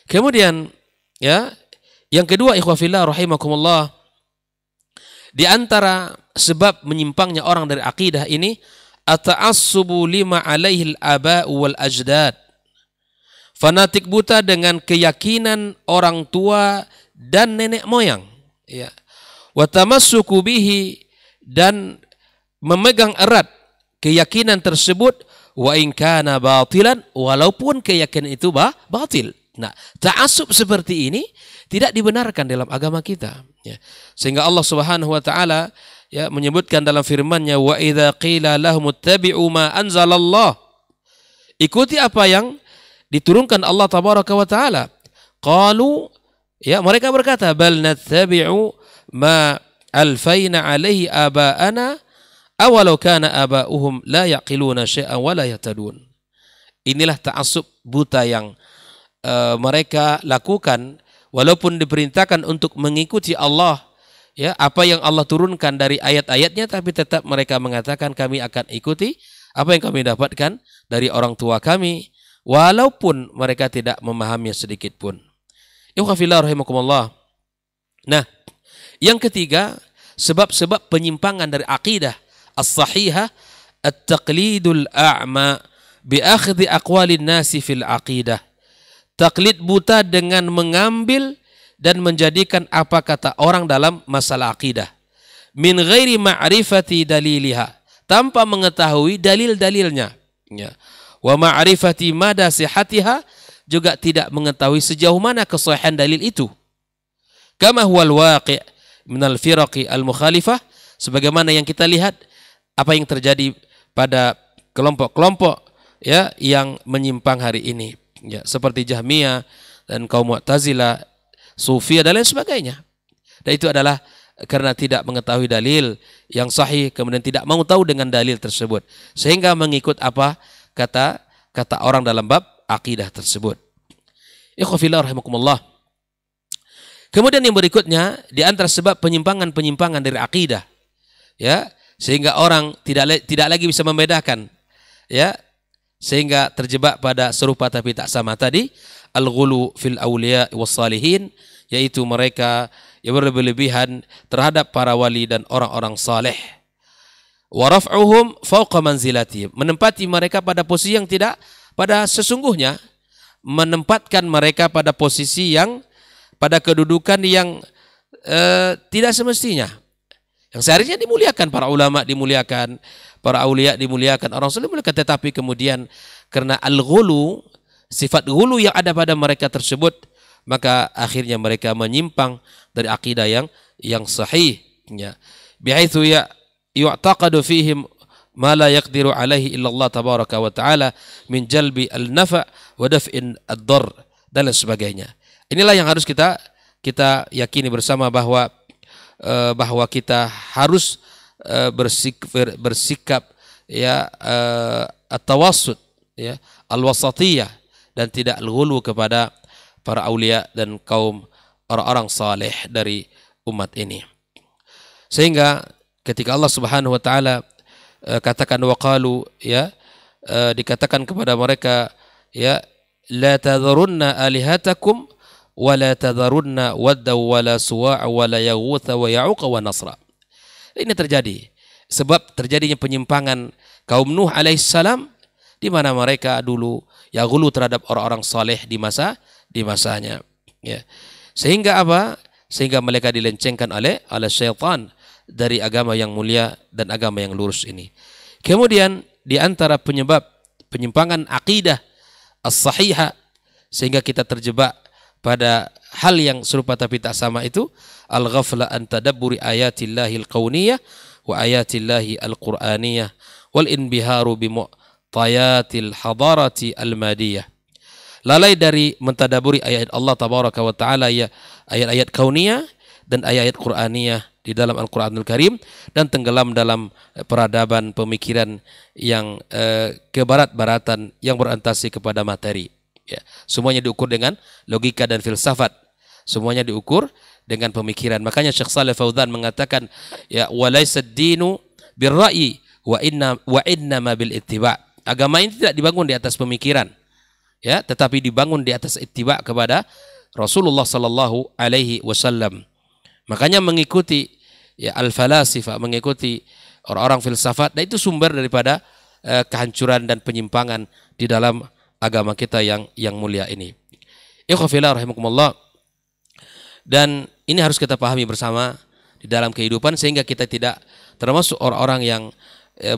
Kemudian, ya, yang kedua, ikhwah fillah rahimakumullah, di antara sebab menyimpangnya orang dari akidah ini, at-ta'assubu lima alaihi al-aba'u wal ajdad. Fanatik buta dengan keyakinan orang tua dan nenek moyang, ya. Wa tamassuku bihi, dan memegang erat keyakinan tersebut, wa in kana batilan, walaupun keyakinan itu batil. Nah, ta'assub seperti ini tidak dibenarkan dalam agama kita, ya. Sehingga Allah Subhanahu wa taala ya menyebutkan dalam firman-Nya, wa idza qila lahum ittabi'u ma anzalallah, ikuti apa yang diturunkan Allah tabaraka wa taala, qalu, ya, mereka berkata, bal nattabi'u ma alfaina alaihi aba'ana awalau kana aba'uhum la yaqiluna syai'an wa la yahtadun. Inilah ta'assub buta yang mereka lakukan walaupun diperintahkan untuk mengikuti Allah, ya, apa yang Allah turunkan dari ayat-ayatnya, tapi tetap mereka mengatakan kami akan ikuti apa yang kami dapatkan dari orang tua kami, walaupun mereka tidak memahaminya sedikit pun. Ikhwah fillah rahimakumullah. Nah, yang ketiga, sebab-sebab penyimpangan dari akidah as-sahihah, at-taqlidul a'ma bi akhdhi aqwalin nasi fil aqidah. Taklid buta dengan mengambil dan menjadikan apa kata orang dalam masalah akidah. Min ghairi ma'rifati daliliha, tanpa mengetahui dalil-dalilnya. Ya. Wa ma'rifati mada sihatiha, juga tidak mengetahui sejauh mana kesahihan dalil itu. Kama huwal waqi' minal firaqi al-mukhalifah, sebagaimana yang kita lihat apa yang terjadi pada kelompok-kelompok, ya, yang menyimpang hari ini. Ya, seperti Jahmiyah dan kaum Mu'tazilah, Sufiyah dan lain sebagainya. Dan itu adalah karena tidak mengetahui dalil yang sahih, kemudian tidak mau tahu dengan dalil tersebut, sehingga mengikut apa kata orang dalam bab akidah tersebut. Ikhwah fillah rahimakumullah. Kemudian yang berikutnya, di antara sebab penyimpangan dari akidah, ya, sehingga orang tidak lagi bisa membedakan, ya, sehingga terjebak pada serupa tapi tak sama tadi, al-ghulu fil awliya was salihin, yaitu mereka yang berlebihan terhadap para wali dan orang-orang saleh. Wa raf'uhum fawqa manzilatihim, menempati mereka pada posisi yang tidak pada sesungguhnya, menempatkan mereka pada posisi yang pada kedudukan yang tidak semestinya. Yang seharusnya dimuliakan, para ulama dimuliakan, para aulia dimuliakan, orang saleh dimuliakan, tetapi kemudian karena al-ghulu, sifat ghulu yang ada pada mereka tersebut, maka akhirnya mereka menyimpang dari akidah yang sahih, ya. Bihaitsu yu'taqadu fihim ma la yaqdiru alaihi illa Allah tabaraka wa taala min jalbi al-nafa' wa daf'in ad-darr dan sebagainya. Inilah yang harus kita yakini bersama, bahwa kita harus bersikap ya at-tawassut, ya, al-wasatiyah, dan tidak al-ghulu kepada para aulia dan kaum orang-orang saleh dari umat ini. Sehingga ketika Allah Subhanahu wa taala katakan waqalu, ya, dikatakan kepada mereka, ya, la tadharunna alihatakum wa la tadharunna wadda wa la suwa'a wa la yaghutha wa ya'uqa wa nasra. Ini terjadi sebab terjadinya penyimpangan kaum Nuh alaihissalam, di mana mereka dulu yaghulu terhadap orang-orang saleh di masanya, ya. Sehingga apa? Sehingga mereka dilencengkan oleh syaitan dari agama yang mulia dan agama yang lurus ini. Kemudian di antara penyebab penyimpangan akidah as-sahihah sehingga kita terjebak pada hal yang serupa tapi tak sama itu, al-ghafla an tadabburi ayatillahi al-kauniyah wa ayatillahi al-qur'aniyah wal inbiharu bi mu'tayatil hadarati al-madiyah. Lalai dari mentadaburi ayat Allah tabaraka wa taala, ya, ayat-ayat kauniyah dan ayat-ayat qur'aniyah di dalam Al-Qur'anul Karim, dan tenggelam dalam peradaban pemikiran yang kebarat-baratan yang berorientasi kepada materi, ya. Semuanya diukur dengan logika dan filsafat. Semuanya diukur dengan pemikiran. Makanya Syekh Shalih Fauzan mengatakan, ya, walaysa ad-dinu birra'yi wa innama bil ittiba'. Agama ini tidak dibangun di atas pemikiran, ya, tetapi dibangun di atas ittiba' kepada Rasulullah sallallahu alaihi wasallam. Makanya mengikuti, ya, al-falasifah, mengikuti orang-orang filsafat, dan itu sumber daripada kehancuran dan penyimpangan di dalam agama kita yang mulia ini. Ikhwafillah rahimakumullah. Dan ini harus kita pahami bersama di dalam kehidupan, sehingga kita tidak termasuk orang-orang yang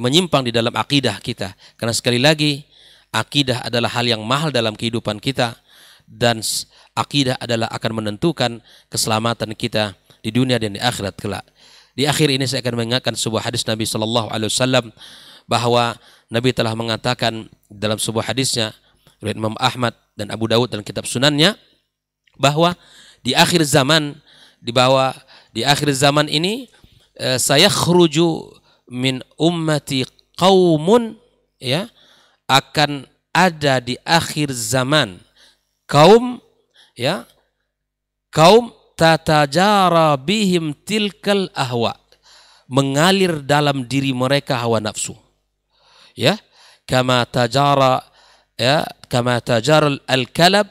menyimpang di dalam akidah kita. Karena sekali lagi, akidah adalah hal yang mahal dalam kehidupan kita, dan akidah adalah akan menentukan keselamatan kita di dunia dan di akhirat kelak. Di akhir ini saya akan mengingatkan sebuah hadis Nabi sallallahu alaihi wasallam, bahwa Nabi telah mengatakan dalam sebuah hadisnya riwayat Imam Ahmad dan Abu Dawud dalam kitab sunannya, bahwa di akhir zaman, di akhir zaman ini saya khruju min ummati qaumun, ya, akan ada di akhir zaman kaum, ya, kaum tatajara bihim tilkal ahwa, mengalir dalam diri mereka hawa nafsu, ya, kama tajara al-kalab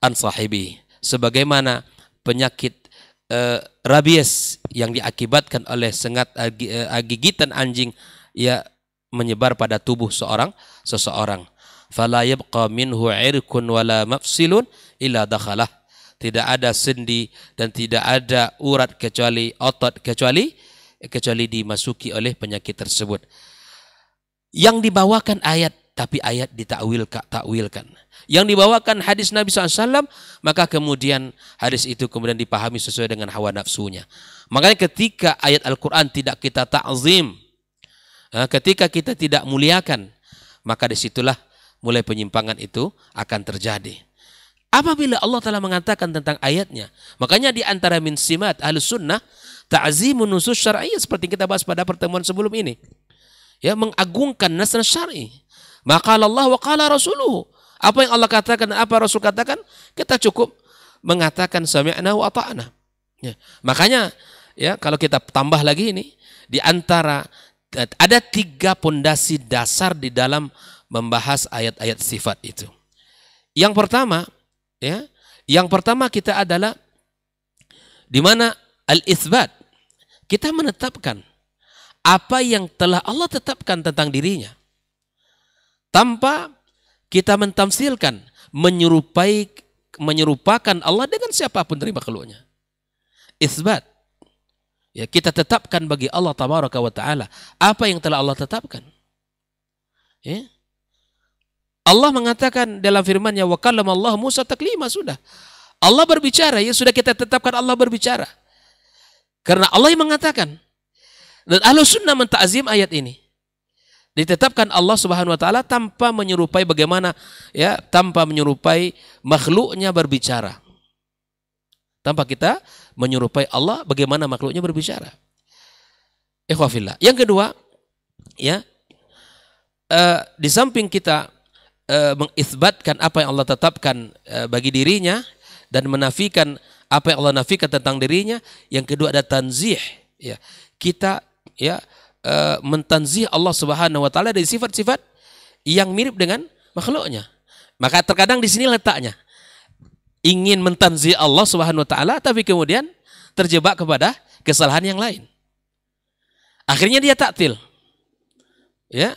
an sahibi, sebagaimana penyakit rabies yang diakibatkan oleh sengat gigitan anjing, ya, menyebar pada tubuh seseorang. Fala yabqa minhu irkun wala mafsilun illa dakhalah. Tidak ada sendi dan tidak ada urat kecuali otot kecuali dimasuki oleh penyakit tersebut. Yang dibawakan ayat, tapi ayat ditakwilkan. Yang dibawakan hadis Nabi SAW, maka kemudian hadis itu kemudian dipahami sesuai dengan hawa nafsunya. Makanya ketika ayat Al-Quran tidak kita ta'zim, ketika kita tidak muliakan, maka disitulah mulai penyimpangan itu akan terjadi. Apabila Allah telah mengatakan tentang ayatnya, makanya di antara min simat ahlus sunnah ta'zimun nusus syar'iyyah, seperti kita bahas pada pertemuan sebelum ini, ya, mengagungkan nas syar'i. Maka Allah wa qala rasuluhu, apa yang Allah katakan dan apa Rasul katakan, kita cukup mengatakan sami'na wa ata'na, ya. Makanya, ya, kalau kita tambah lagi ini, di antara ada 3 pondasi dasar di dalam membahas ayat-ayat sifat itu. Yang pertama, ya, yang pertama kita adalah di mana al-itsbat, kita menetapkan apa yang telah Allah tetapkan tentang dirinya, tanpa kita mentamsilkan, menyerupakan Allah dengan siapapun dari makhluknya. Itsbat, ya, kita tetapkan bagi Allah tabaraka wa taala apa yang telah Allah tetapkan, ya. Allah mengatakan dalam firman-Nya, wa kallama Allah Musa taklima, sudah Allah berbicara, ya, sudah kita tetapkan Allah berbicara. Karena Allah yang mengatakan. Dan Ahlus Sunnah mentakzim ayat ini. Ditetapkan Allah Subhanahu wa taala tanpa menyerupai bagaimana, ya, tanpa menyerupai makhluknya berbicara. Tanpa kita menyerupai Allah bagaimana makhluknya berbicara. Ikhwafillah. Yang kedua, ya, di samping kita mengisbatkan apa yang Allah tetapkan bagi dirinya dan menafikan apa yang Allah nafikan tentang dirinya, yang kedua ada tanzih, ya. Kita, ya, mentanzih Allah Subhanahu wa taala dari sifat-sifat yang mirip dengan makhluknya. Maka terkadang di sini letaknya. Ingin mentanzih Allah Subhanahu wa taala tapi kemudian terjebak kepada kesalahan yang lain. Akhirnya dia taktil. Ya.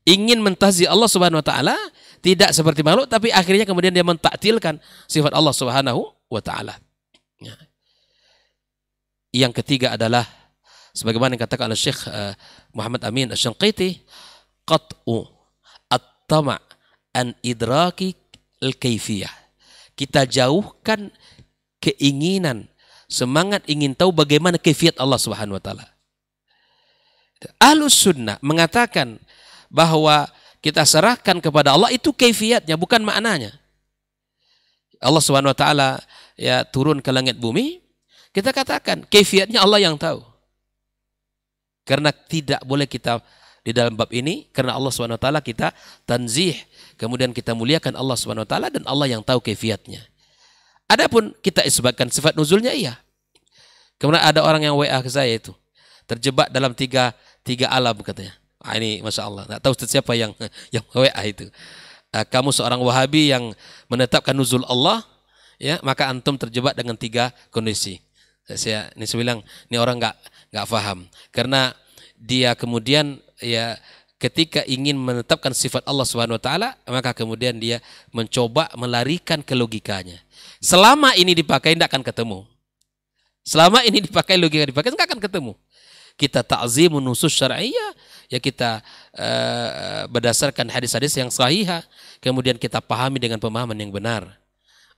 Ingin mentazih Allah Subhanahu wa taala tidak seperti makhluk tapi akhirnya kemudian dia mentaktilkan sifat Allah Subhanahu wa taala. Ya. Yang ketiga adalah sebagaimana yang katakan oleh Syekh Muhammad Amin Asy-Syanqiti, qat'u at-tama' an idraki al-kaifiyah. Kita jauhkan keinginan, semangat ingin tahu bagaimana kaifiat Allah Subhanahu wa taala. Ahlus sunnah mengatakan bahwa kita serahkan kepada Allah itu kaifiatnya, bukan maknanya. Allah Subhanahu wa taala ya turun ke langit bumi, kita katakan kaifiatnya Allah yang tahu. Karena tidak boleh kita di dalam bab ini, karena Allah Subhanahu wa taala kita tanzih, kemudian kita muliakan Allah Subhanahu wa taala dan Allah yang tahu kaifiatnya. Adapun kita isbatkan sifat nuzulnya iya. Kemudian ada orang yang WA ke saya itu, terjebak dalam tiga alam katanya. Ini Masya Allah, nggak tahu siapa yang WA itu. Kamu seorang Wahabi yang menetapkan nuzul Allah, ya maka antum terjebak dengan tiga kondisi. Saya bilang, ini orang nggak paham, karena dia kemudian ya ketika ingin menetapkan sifat Allah Subhanahu wa taala, maka kemudian dia mencoba melarikan ke logikanya. Selama ini dipakai tidak akan ketemu. Selama ini dipakai logika dipakai nggak akan ketemu. Kita ta'zimun nusus syar'iyyah, ya kita berdasarkan hadis-hadis yang sahih, kemudian kita pahami dengan pemahaman yang benar.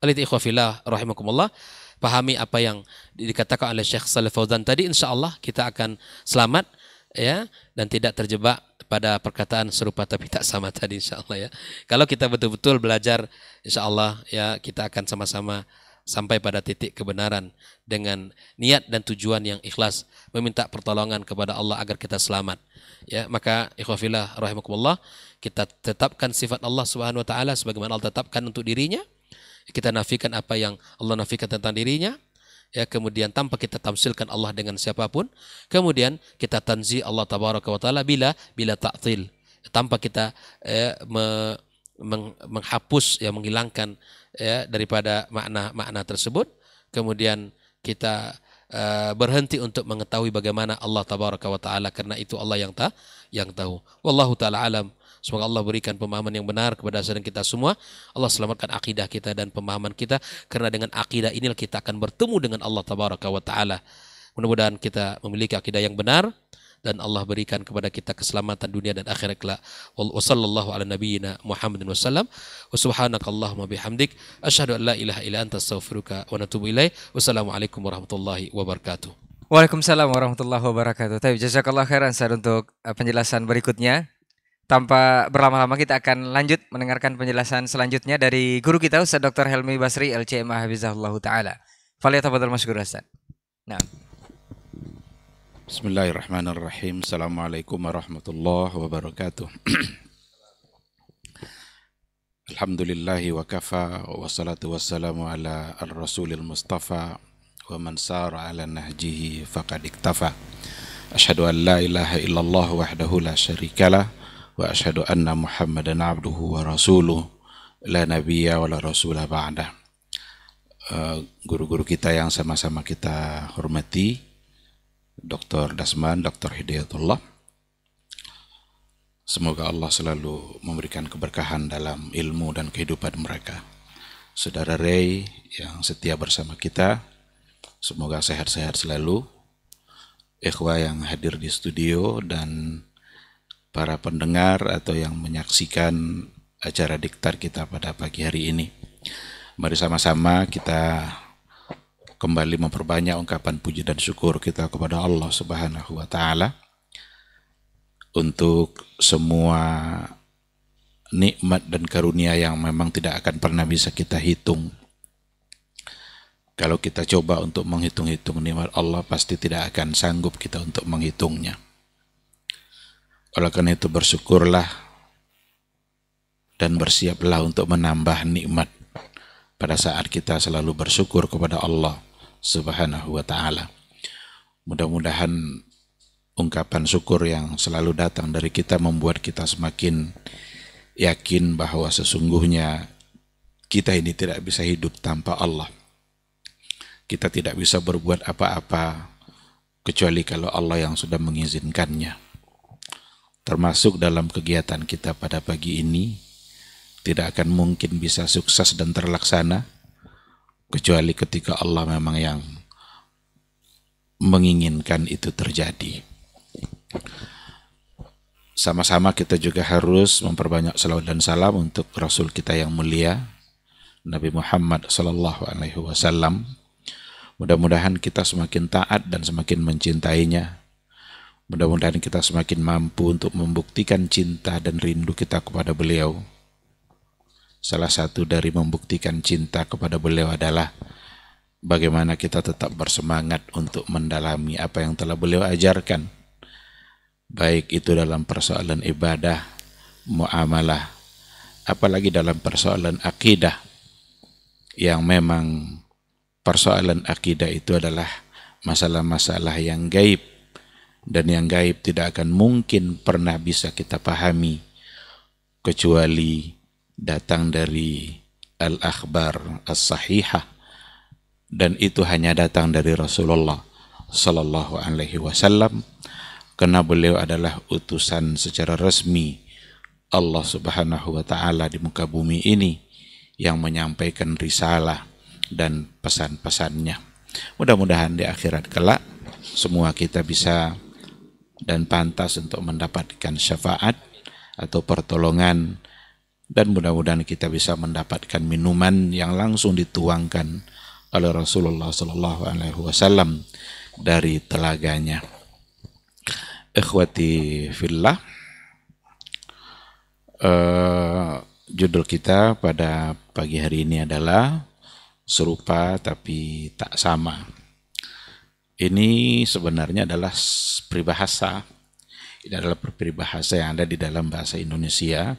Oleh itu ikhwafillah rahimakumullah, pahami apa yang dikatakan oleh Syekh Shalih Fauzan tadi, insyaallah kita akan selamat ya dan tidak terjebak pada perkataan serupa tapi tak sama tadi insyaallah ya. Kalau kita betul-betul belajar insyaallah ya kita akan sama-sama sampai pada titik kebenaran dengan niat dan tujuan yang ikhlas, meminta pertolongan kepada Allah agar kita selamat. Ya, maka ikhwafillah rahimakumullah, kita tetapkan sifat Allah Subhanahu wa taala sebagaimana Allah tetapkan untuk dirinya. Kita nafikan apa yang Allah nafikan tentang dirinya. Ya, kemudian tanpa kita tamsilkan Allah dengan siapapun. Kemudian kita tanzih Allah tabaraka wa taala bila ta'til. Tanpa kita menghapus ya, menghilangkan ya daripada makna-makna tersebut. Kemudian kita berhenti untuk mengetahui bagaimana Allah tabaraka wa taala, karena itu Allah yang tahu. Wallahu taala alam. Semoga Allah berikan pemahaman yang benar kepada saudara kita semua. Allah selamatkan akidah kita dan pemahaman kita, karena dengan akidah inilah kita akan bertemu dengan Allah tabaraka wa taala. Mudah-mudahan kita memiliki akidah yang benar dan Allah berikan kepada kita keselamatan dunia dan akhirat kelak. Wassallallahu ala nabiyyina Muhammadin wasallam. Wa subhanakallahumma bihamdik asyhadu an la ilaha illa anta astaghfiruka wa natubu ilaik. Wassalamualaikum warahmatullahi wabarakatuh. Waalaikumsalam warahmatullahi wabarakatuh. Tapi jazakallah khairan Ustaz untuk penjelasan berikutnya. Tanpa berlama-lama kita akan lanjut mendengarkan penjelasan selanjutnya dari guru kita Ustaz Dr. Helmi Basri LCMA Hafizahullah Ta'ala. Falyatafadhal masykur Ustaz. Nah. Bismillahirrahmanirrahim. Assalamualaikum warahmatullahi wabarakatuh. Alhamdulillahi wa kafa wa salatu wassalamu ala ar-rasulil mustafa wa man sara ala nahjihi faqad iktafa. Asyhadu an la ilaha illallah wahdahu la syarikalah wa asyhadu anna Muhammadan abduhu wa rasuluh la nabiyya wa la rasulah ba'dah. Guru-guru kita yang sama-sama kita hormati, Dr. Dasman, Dr. Hidayatullah, semoga Allah selalu memberikan keberkahan dalam ilmu dan kehidupan mereka. Saudara Ray yang setia bersama kita, semoga sehat-sehat selalu. Ikhwah yang hadir di studio dan para pendengar atau yang menyaksikan acara diktar kita pada pagi hari ini. Mari sama-sama kita kembali memperbanyak ungkapan puji dan syukur kita kepada Allah Subhanahu wa taala untuk semua nikmat dan karunia yang memang tidak akan pernah bisa kita hitung. Kalau kita coba untuk menghitung-hitung nikmat Allah, pasti tidak akan sanggup kita untuk menghitungnya. Oleh karena itu bersyukurlah dan bersiaplah untuk menambah nikmat pada saat kita selalu bersyukur kepada Allah Subhanahu wa ta'ala. Mudah-mudahan ungkapan syukur yang selalu datang dari kita membuat kita semakin yakin bahwa sesungguhnya kita ini tidak bisa hidup tanpa Allah. Kita tidak bisa berbuat apa-apa kecuali kalau Allah yang sudah mengizinkannya. Termasuk dalam kegiatan kita pada pagi ini, tidak akan mungkin bisa sukses dan terlaksana kecuali ketika Allah memang yang menginginkan itu terjadi. Sama-sama kita juga harus memperbanyak salawat dan salam untuk Rasul kita yang mulia, Nabi Muhammad SAW. Mudah-mudahan kita semakin taat dan semakin mencintainya. Mudah-mudahan kita semakin mampu untuk membuktikan cinta dan rindu kita kepada beliau. Salah satu dari membuktikan cinta kepada beliau adalah bagaimana kita tetap bersemangat untuk mendalami apa yang telah beliau ajarkan. Baik itu dalam persoalan ibadah, muamalah, apalagi dalam persoalan akidah. Yang memang persoalan akidah itu adalah masalah-masalah yang gaib. Dan yang gaib tidak akan mungkin pernah bisa kita pahami kecuali datang dari al-akhbar as-sahihah, dan itu hanya datang dari Rasulullah sallallahu alaihi wasallam, karena beliau adalah utusan secara resmi Allah Subhanahu wa taala di muka bumi ini yang menyampaikan risalah dan pesan-pesannya. Mudah-mudahan di akhirat kelak semua kita bisa dan pantas untuk mendapatkan syafaat atau pertolongan, dan mudah-mudahan kita bisa mendapatkan minuman yang langsung dituangkan oleh Rasulullah sallallahu alaihi wasallam dari telaganya. Ikhwati fillah, judul kita pada pagi hari ini adalah serupa tapi tak sama. Ini sebenarnya adalah peribahasa. Ini adalah peribahasa yang ada di dalam bahasa Indonesia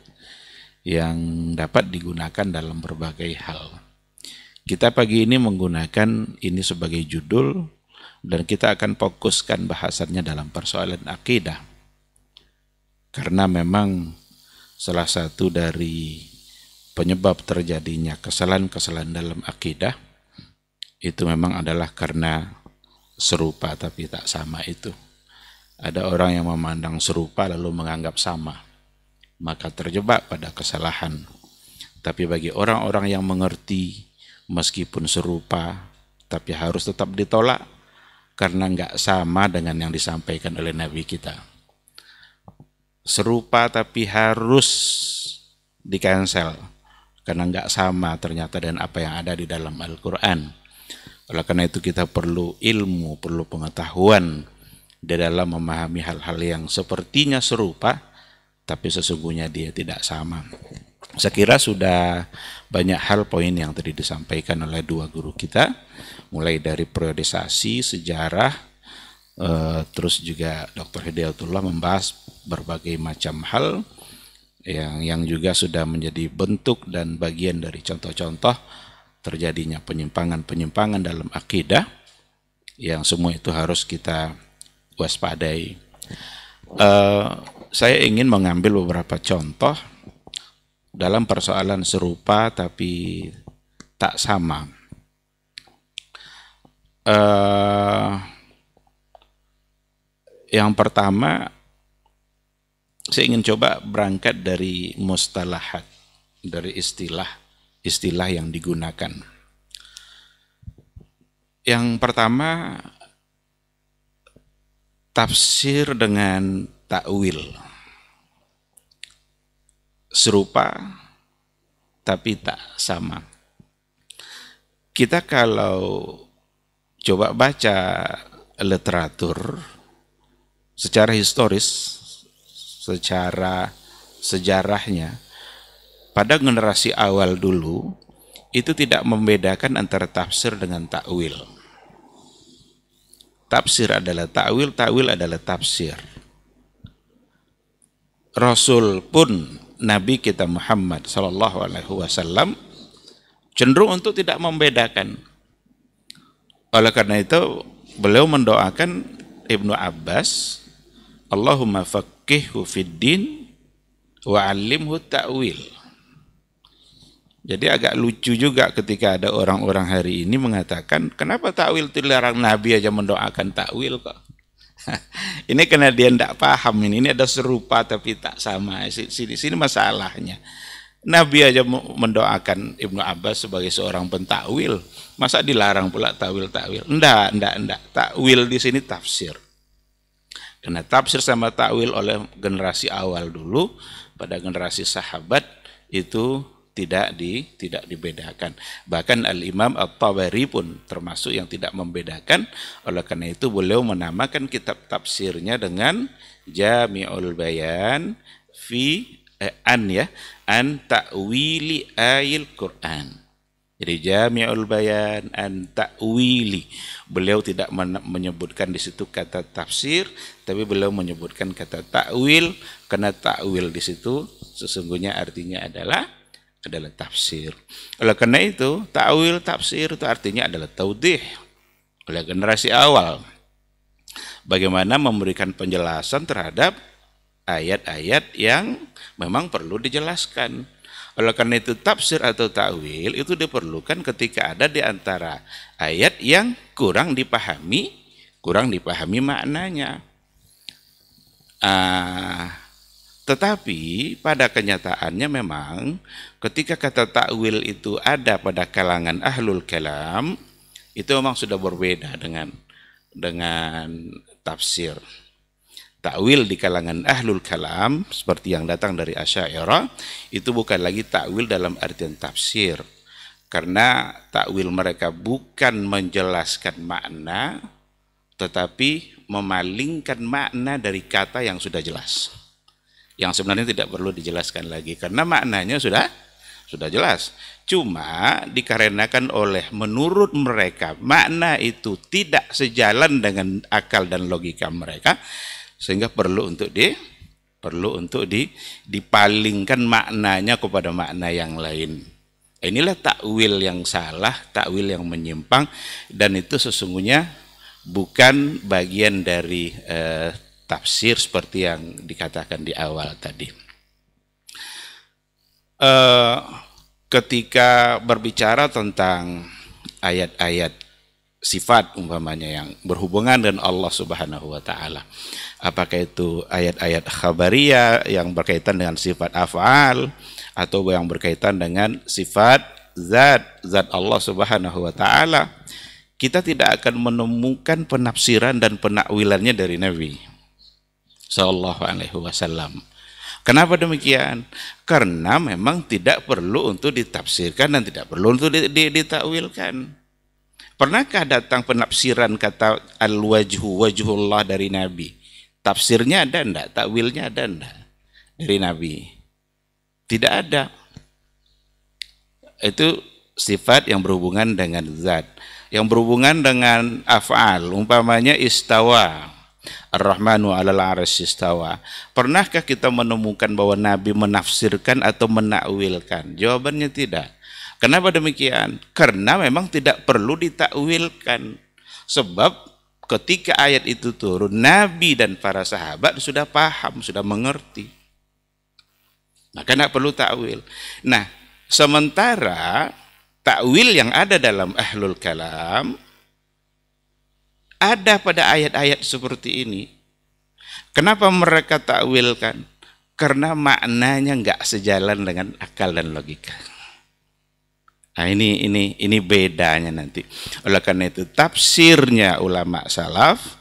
yang dapat digunakan dalam berbagai hal. Kita pagi ini menggunakan ini sebagai judul, dan kita akan fokuskan bahasannya dalam persoalan akidah. Karena memang salah satu dari penyebab terjadinya kesalahan-kesalahan dalam akidah itu memang adalah karena serupa tapi tak sama itu. Ada orang yang memandang serupa lalu menganggap sama, maka terjebak pada kesalahan. Tapi bagi orang-orang yang mengerti, meskipun serupa, tapi harus tetap ditolak, karena nggak sama dengan yang disampaikan oleh Nabi kita. Serupa tapi harus di-cancel, karena nggak sama ternyata dengan apa yang ada di dalam Al-Quran. Oleh karena itu kita perlu ilmu, perlu pengetahuan di dalam memahami hal-hal yang sepertinya serupa, tapi sesungguhnya dia tidak sama. Saya kira sudah banyak hal poin yang tadi disampaikan oleh dua guru kita, mulai dari periodisasi, sejarah, terus juga Dr. Hidayatullah membahas berbagai macam hal yang juga sudah menjadi bentuk dan bagian dari contoh-contoh terjadinya penyimpangan-penyimpangan dalam akidah, yang semua itu harus kita waspadai. Saya ingin mengambil beberapa contoh dalam persoalan serupa tapi tak sama. Yang pertama, saya ingin coba berangkat dari mustalahat, dari istilah yang digunakan. Yang pertama, tafsir dengan takwil. Serupa tapi tak sama. Kita kalau coba baca literatur secara historis, secara sejarahnya, pada generasi awal dulu itu tidak membedakan antara tafsir dengan takwil. Tafsir adalah takwil, takwil adalah tafsir. Rasul pun, Nabi kita Muhammad sallallahu alaihi wasallam cenderung untuk tidak membedakan. Oleh karena itu beliau mendoakan Ibnu Abbas, Allahumma faqihhu fid din wa'allimhu ta'wil. Jadi agak lucu juga ketika ada orang-orang hari ini mengatakan, kenapa takwil itu dilarang, Nabi aja mendoakan takwil kok. Ini karena dia tidak paham ini ada serupa tapi tak sama. Sini masalahnya. Nabi aja mendoakan Ibnu Abbas sebagai seorang pentakwil, masa dilarang pula takwil-takwil? Enggak. Takwil di sini tafsir. Karena tafsir sama takwil oleh generasi awal dulu, pada generasi sahabat itu tidak dibedakan. Bahkan Al-Imam At-Tabari pun termasuk yang tidak membedakan. Oleh karena itu beliau menamakan kitab tafsirnya dengan Jami'ul Bayan fi an ta'wili ayil Quran. Jadi Jami'ul Bayan an ta'wili. Beliau tidak menyebutkan di situ kata tafsir, tapi beliau menyebutkan kata ta'wil, karena ta'wil di situ sesungguhnya artinya adalah tafsir. Oleh karena itu, ta'wil tafsir itu artinya adalah taudih oleh generasi awal. Bagaimana memberikan penjelasan terhadap ayat-ayat yang memang perlu dijelaskan. Oleh karena itu, tafsir atau ta'wil itu diperlukan ketika ada di antara ayat yang kurang dipahami maknanya. Tetapi pada kenyataannya memang ketika kata ta'wil itu ada pada kalangan ahlul kalam, itu memang sudah berbeda dengan tafsir. Ta'wil di kalangan ahlul kalam seperti yang datang dari Asy'ariyah itu bukan lagi ta'wil dalam artian tafsir. Karena ta'wil mereka bukan menjelaskan makna, tetapi memalingkan makna dari kata yang sudah jelas, yang sebenarnya tidak perlu dijelaskan lagi karena maknanya sudah jelas. Cuma dikarenakan oleh menurut mereka makna itu tidak sejalan dengan akal dan logika mereka, sehingga perlu untuk dipalingkan maknanya kepada makna yang lain. Inilah takwil yang salah, takwil yang menyimpang, dan itu sesungguhnya bukan bagian dari tafsir seperti yang dikatakan di awal tadi. Ketika berbicara tentang ayat-ayat sifat umpamanya yang berhubungan dengan Allah Subhanahu wa taala, apakah itu ayat-ayat khabariyah yang berkaitan dengan sifat af'al atau yang berkaitan dengan sifat zat Allah Subhanahu wa taala, kita tidak akan menemukan penafsiran dan penakwilannya dari Nabi Sallallahu Alaihi Wasallam. Kenapa demikian? Karena memang tidak perlu untuk ditafsirkan dan tidak perlu untuk ditakwilkan. Pernahkah datang penafsiran kata al-wajhu, wajhullah dari Nabi? Tafsirnya ada enggak? Takwilnya ada enggak dari Nabi? Tidak ada. Itu sifat yang berhubungan dengan zat. Yang berhubungan dengan af'al, umpamanya istawa, Ar-Rahmanu 'alal 'arsy istawa. Pernahkah kita menemukan bahwa Nabi menafsirkan atau menakwilkan? Jawabannya tidak. Kenapa demikian? Karena memang tidak perlu ditakwilkan. Sebab ketika ayat itu turun, Nabi dan para sahabat sudah paham, sudah mengerti. Maka tidak perlu takwil. Nah, sementara takwil yang ada dalam ahlul kalam ada pada ayat-ayat seperti ini. Kenapa mereka takwilkan? Karena maknanya enggak sejalan dengan akal dan logika. Nah, ini bedanya nanti. Oleh karena itu tafsirnya ulama salaf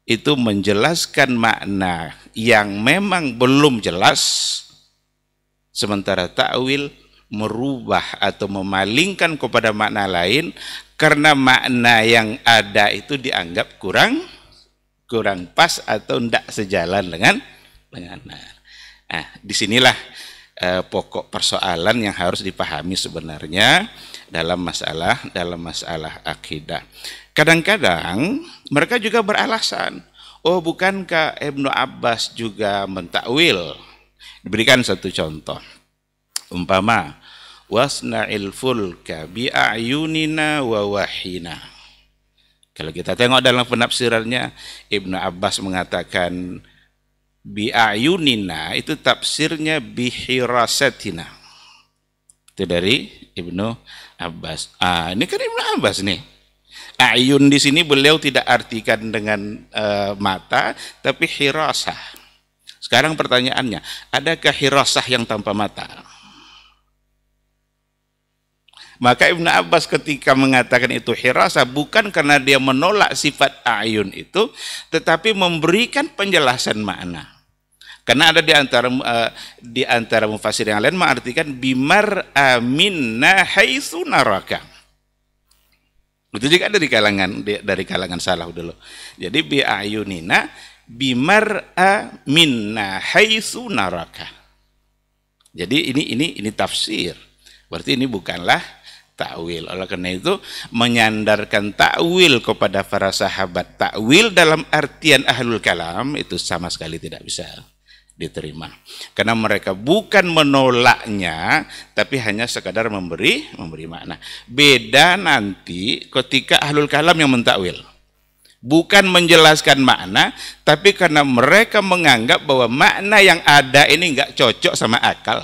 itu menjelaskan makna yang memang belum jelas, sementara takwil merubah atau memalingkan kepada makna lain karena makna yang ada itu dianggap kurang pas atau tidak sejalan dengan nah, disinilah pokok persoalan yang harus dipahami sebenarnya dalam masalah akidah. Kadang-kadang mereka juga beralasan, oh bukankah Ibnu Abbas juga mentakwil? Diberikan satu contoh, umpama wasna'il fulka bi'ayunina wa wahina. Kalau kita tengok dalam penafsirannya, Ibnu Abbas mengatakan Bi'ayunina itu tafsirnya bihirasatina. Itu dari Ibnu Abbas. Ini kan Ibnu Abbas nih. Ayun di sini beliau tidak artikan dengan mata, tapi hirasah. Sekarang pertanyaannya, adakah hirasah yang tanpa mata? Maka Ibnu Abbas ketika mengatakan itu hirasah bukan karena dia menolak sifat ayun itu, tetapi memberikan penjelasan makna. Karena ada di antara mufassir yang lain mengartikan bimar aminna haitsu naraka. Itu juga dari kalangan salaf dulu. Jadi bi ayunina bimar aminna haitsu naraka. Jadi ini tafsir. Berarti ini bukanlah takwil. Oleh karena itu menyandarkan takwil kepada para sahabat, takwil dalam artian ahlul kalam itu sama sekali tidak bisa diterima, karena mereka bukan menolaknya tapi hanya sekadar memberi makna. Beda nanti ketika ahlul kalam yang mentakwil, bukan menjelaskan makna, tapi karena mereka menganggap bahwa makna yang ada ini nggak cocok sama akal.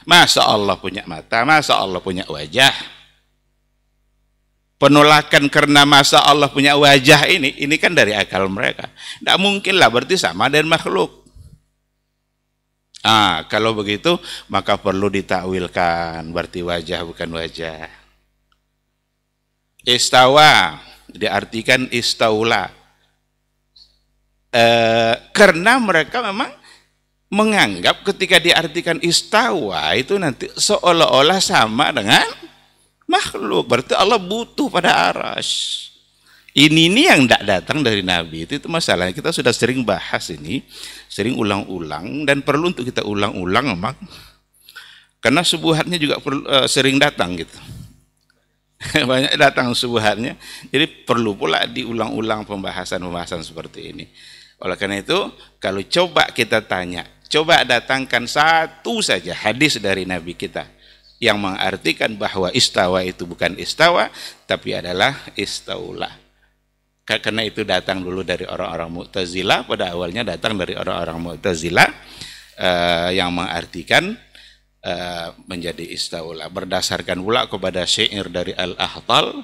Masa Allah punya mata, masa Allah punya wajah. Penolakan karena masa Allah punya wajah ini kan dari akal mereka. Tidak mungkin lah, berarti sama dengan makhluk. Kalau begitu maka perlu ditakwilkan, berarti wajah bukan wajah. Istawa diartikan istaula. Karena mereka memang menganggap ketika diartikan istawa itu nanti seolah-olah sama dengan makhluk. Berarti Allah butuh pada arasy. Ini yang tidak datang dari Nabi. Itu masalahnya. Kita sudah sering bahas ini, sering ulang-ulang, dan perlu untuk kita ulang-ulang memang. Karena subuhatnya juga sering datang gitu. Banyak datang subuhatnya. Jadi perlu pula diulang-ulang pembahasan-pembahasan seperti ini. Oleh karena itu, kalau coba kita tanya, coba datangkan satu saja hadis dari Nabi kita yang mengartikan bahwa istawa itu bukan istawa, tapi adalah istaula. Karena itu datang dulu dari orang-orang Mu'tazilah, pada awalnya datang dari orang-orang Mu'tazilah yang mengartikan menjadi istaula. Berdasarkan pula kepada syair dari Al-Ahtal,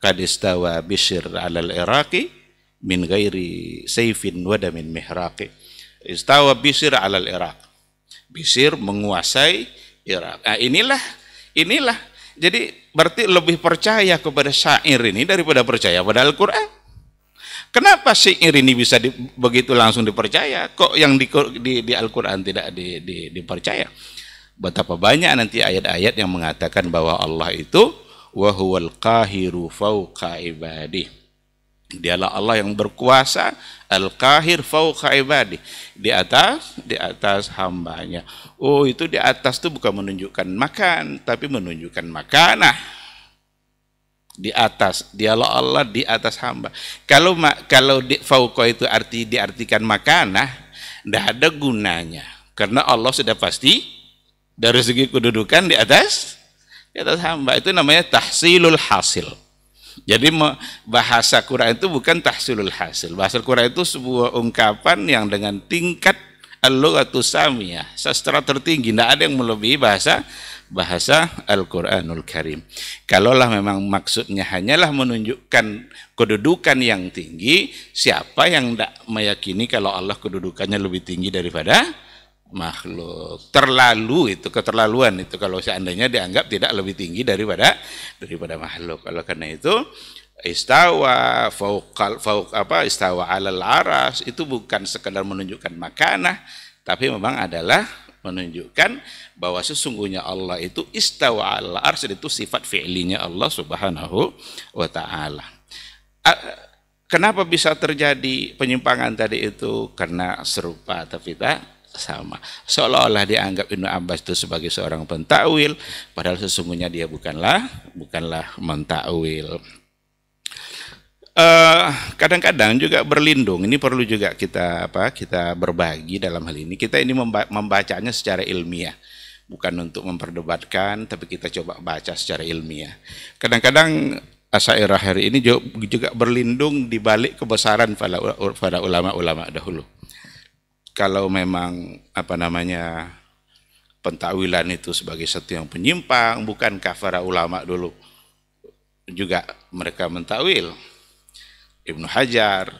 qad istawa Bishr 'alal Iraqi min ghairi sayfin wa damin mihraqi. Istawa Bishr 'alal Iraq. Bishr menguasai Irak. Inilah. Jadi berarti lebih percaya kepada syair ini daripada percaya pada Al-Qur'an. Kenapa syair ini bisa begitu langsung dipercaya? Kok yang di Al-Quran tidak dipercaya? Betapa banyak nanti ayat-ayat yang mengatakan bahwa Allah itu wa huwal qahiru fawqa ibadih. Dialah Allah yang berkuasa, al-qahir fawqa ibadih, di atas hambanya. Oh, itu di atas itu bukan menunjukkan makan, tapi menunjukkan makanah. Di atas, dialah Allah di atas hamba. Kalau fauqa itu diartikan makanah, tidak ada gunanya, karena Allah sudah pasti dari segi kedudukan di atas hamba. Itu namanya tahsilul hasil. Jadi bahasa Quran itu bukan tahsilul hasil. Bahasa Quran itu sebuah ungkapan yang dengan tingkat al-lughatus samiyah, sastra tertinggi. Tidak ada yang melebihi bahasa Al-Quranul Karim. Kalaulah memang maksudnya hanyalah menunjukkan kedudukan yang tinggi, siapa yang tidak meyakini kalau Allah kedudukannya lebih tinggi daripada makhluk? Keterlaluan itu kalau seandainya dianggap tidak lebih tinggi daripada makhluk. Oleh karena itu istawa istawa 'alal aras itu bukan sekadar menunjukkan makanah, tapi memang adalah menunjukkan bahwa sesungguhnya Allah itu istawa 'alal arsy, itu sifat fi'linya Allah Subhanahu wa taala. Kenapa bisa terjadi penyimpangan tadi itu? Karena serupa tapi tak sama. Seolah-olah dianggap Ibnu Abbas itu sebagai seorang pentakwil, padahal sesungguhnya dia bukanlah mentakwil. Kadang-kadang juga berlindung, ini perlu juga kita berbagi dalam hal ini. Kita ini membacanya secara ilmiah, bukan untuk memperdebatkan, tapi kita coba baca secara ilmiah. Kadang-kadang Asy'ariyah hari ini juga berlindung di balik kebesaran para ulama-ulama dahulu. kalau memang pentakwilan itu sebagai satu yang penyimpang, bukankah para ulama dulu juga mereka mentakwil? Ibnu Hajar,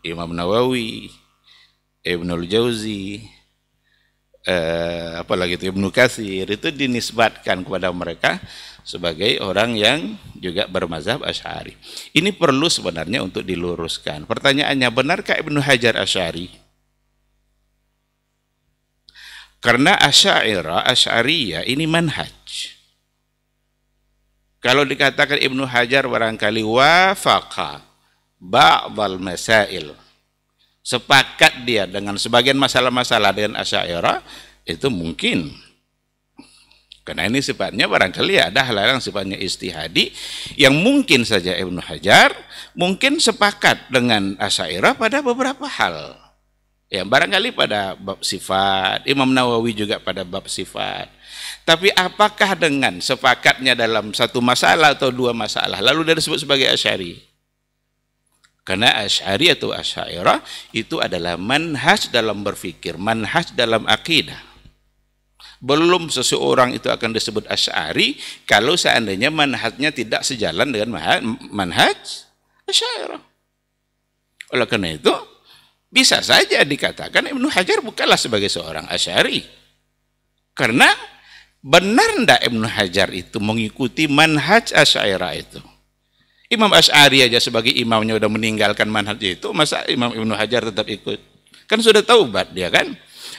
Imam Nawawi, Ibnul Jauzi, apalagi itu Ibnu Katsir, itu dinisbatkan kepada mereka sebagai orang yang juga bermazhab Asy'ari. Ini perlu sebenarnya untuk diluruskan. Pertanyaannya, benarkah Ibnu Hajar Asy'ari? Karena Asy'ariyah ini manhaj. Kalau dikatakan Ibnu Hajar barangkali wafaqa ba'dal masail, sepakat dia dengan sebagian masalah-masalah dengan Asy'ariyah, itu mungkin. Karena ini sifatnya barangkali ada hal-hal yang sifatnya ijtihadi, yang mungkin saja Ibnu Hajar mungkin sepakat dengan Asy'ariyah pada beberapa hal. Ya, barangkali pada bab sifat, Imam Nawawi juga pada bab sifat. Tapi apakah dengan sepakatnya dalam satu masalah atau dua masalah lalu dia disebut sebagai Asy'ari? Karena Asy'ari atau Asy'ariyah itu adalah manhaj dalam berfikir, manhaj dalam akidah. Belum seseorang itu akan disebut Asy'ari kalau seandainya manhajnya tidak sejalan dengan manhaj Asy'ariyah. Oleh karena itu, bisa saja dikatakan Ibnu Hajar bukanlah sebagai seorang Asy'ari. Karena benar ndak Ibnu Hajar itu mengikuti manhaj Asy'ariyah itu? Imam Asy'ari aja sebagai imamnya udah meninggalkan manhaj itu, masa Imam Ibnu Hajar tetap ikut? Kan sudah taubat dia kan?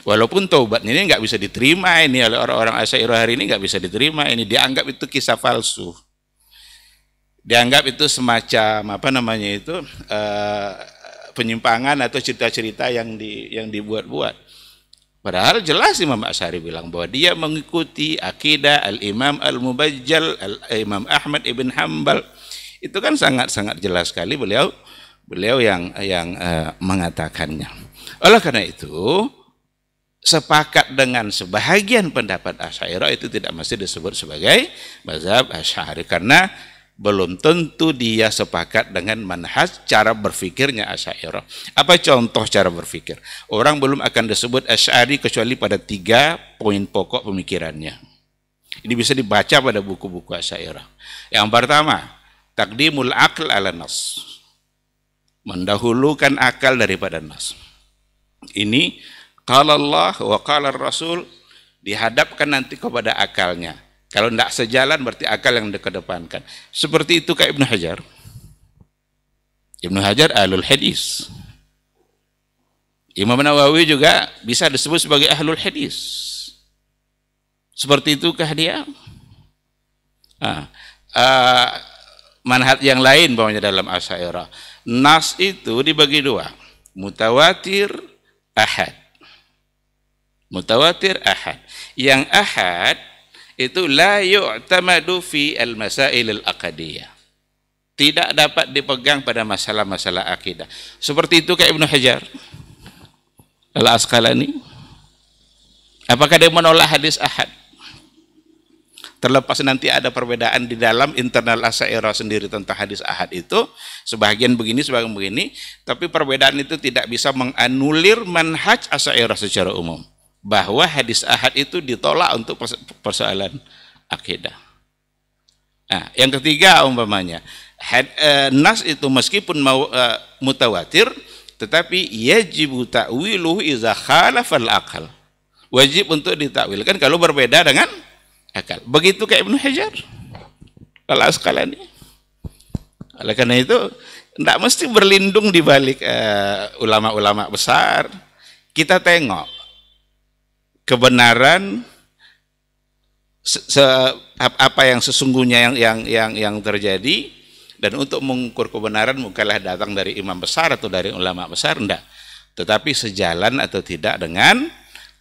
Walaupun taubatnya ini nggak bisa diterima ini oleh orang-orang Asy'ariyah hari ini, nggak bisa diterima ini, dianggap itu kisah palsu, dianggap itu semacam penyimpangan atau cerita-cerita yang dibuat-buat. Padahal jelas Imam Asy'ari bilang bahwa dia mengikuti akidah Al-Imam Al-Mubajjal, Imam Ahmad ibn Hanbal. Itu kan sangat-sangat jelas sekali beliau yang mengatakannya. Oleh karena itu, sepakat dengan sebahagian pendapat Asy'ariyah itu tidak mesti disebut sebagai mazhab Asy'ari, karena belum tentu dia sepakat dengan manhaj cara berfikirnya Asy'ariyah. Apa contoh cara berfikir? Orang belum akan disebut Asy'ari kecuali pada 3 poin pokok pemikirannya. Ini bisa dibaca pada buku-buku Asy'ariyah. Yang pertama, taqdimul aql ala nas, mendahulukan akal daripada nas. Ini qala Allah wa qala Rasul dihadapkan nanti kepada akalnya. Kalau tidak sejalan berarti akal yang dikedepankan. Seperti itu kayak Ibnu Hajar. Ibnu Hajar ahlul hadis. Imam Nawawi juga bisa disebut sebagai ahlul hadis. Seperti itukah dia? Manhaj yang lain bawahnya dalam Asy'ariyah. Nas itu dibagi 2. Mutawatir, ahad. Mutawatir, ahad. Yang ahad itu la yu'tamadu fi al-masail al-aqdiyah. Tidak dapat dipegang pada masalah-masalah akidah. Seperti itu kayak Ibnu Hajar Al-Asqalani. Apakah dia menolak hadis ahad? Terlepas nanti ada perbedaan di dalam internal Asy'ariyah sendiri tentang hadis ahad itu, sebagian begini, sebagian begini, tapi perbedaan itu tidak bisa menganulir manhaj Asy'ariyah secara umum, bahwa hadis ahad itu ditolak untuk persoalan akidah. Nah, yang ketiga umpamanya, nas itu meskipun mutawatir, tetapi yajibu ta'wiluhu idza khalafa al-aql. Wajib untuk ditakwilkan kalau berbeda dengan akal. Begitu kayak Ibnu Hajar Al-Asqalani. Oleh karena itu, tidak mesti berlindung di balik ulama-ulama besar. Kita tengok kebenaran apa yang sesungguhnya yang terjadi, dan untuk mengukur kebenaran bukanlah datang dari imam besar atau dari ulama besar, enggak, tetapi sejalan atau tidak dengan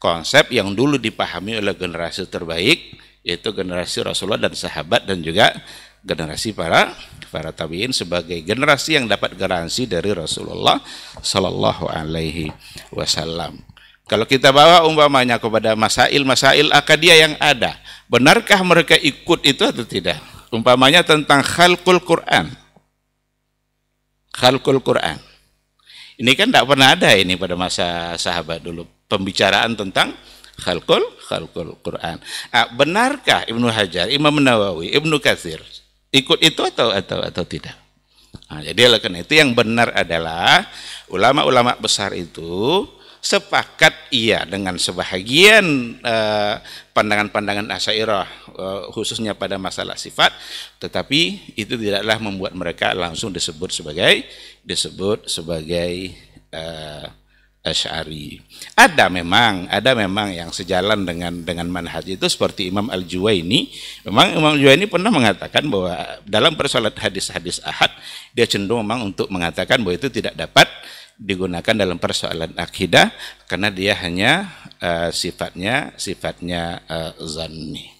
konsep yang dulu dipahami oleh generasi terbaik, yaitu generasi Rasulullah dan sahabat, dan juga generasi para tabi'in sebagai generasi yang dapat garansi dari Rasulullah Sallallahu Alaihi Wasallam. Kalau kita bawa umpamanya kepada masail akadiyah yang ada, benarkah mereka ikut itu atau tidak? Umpamanya tentang khalqul Quran. Khalqul Quran. Ini kan tidak pernah ada ini pada masa sahabat dulu pembicaraan tentang khalqul Quran. Benarkah Ibnu Hajar, Imam Nawawi, Ibnu Katsir ikut itu atau tidak? Jadi oleh karena itu yang benar adalah ulama-ulama besar itu sepakat dengan sebahagian pandangan-pandangan Asy'ariyah khususnya pada masalah sifat, tetapi itu tidaklah membuat mereka langsung disebut sebagai Asy'ari. Ada memang yang sejalan dengan manhaj itu seperti Imam Al-Juwaini. Memang Imam Al-Juwaini pernah mengatakan bahwa dalam persoalan hadis-hadis ahad dia cenderung memang untuk mengatakan bahwa itu tidak dapat digunakan dalam persoalan akidah karena dia hanya sifatnya zanni.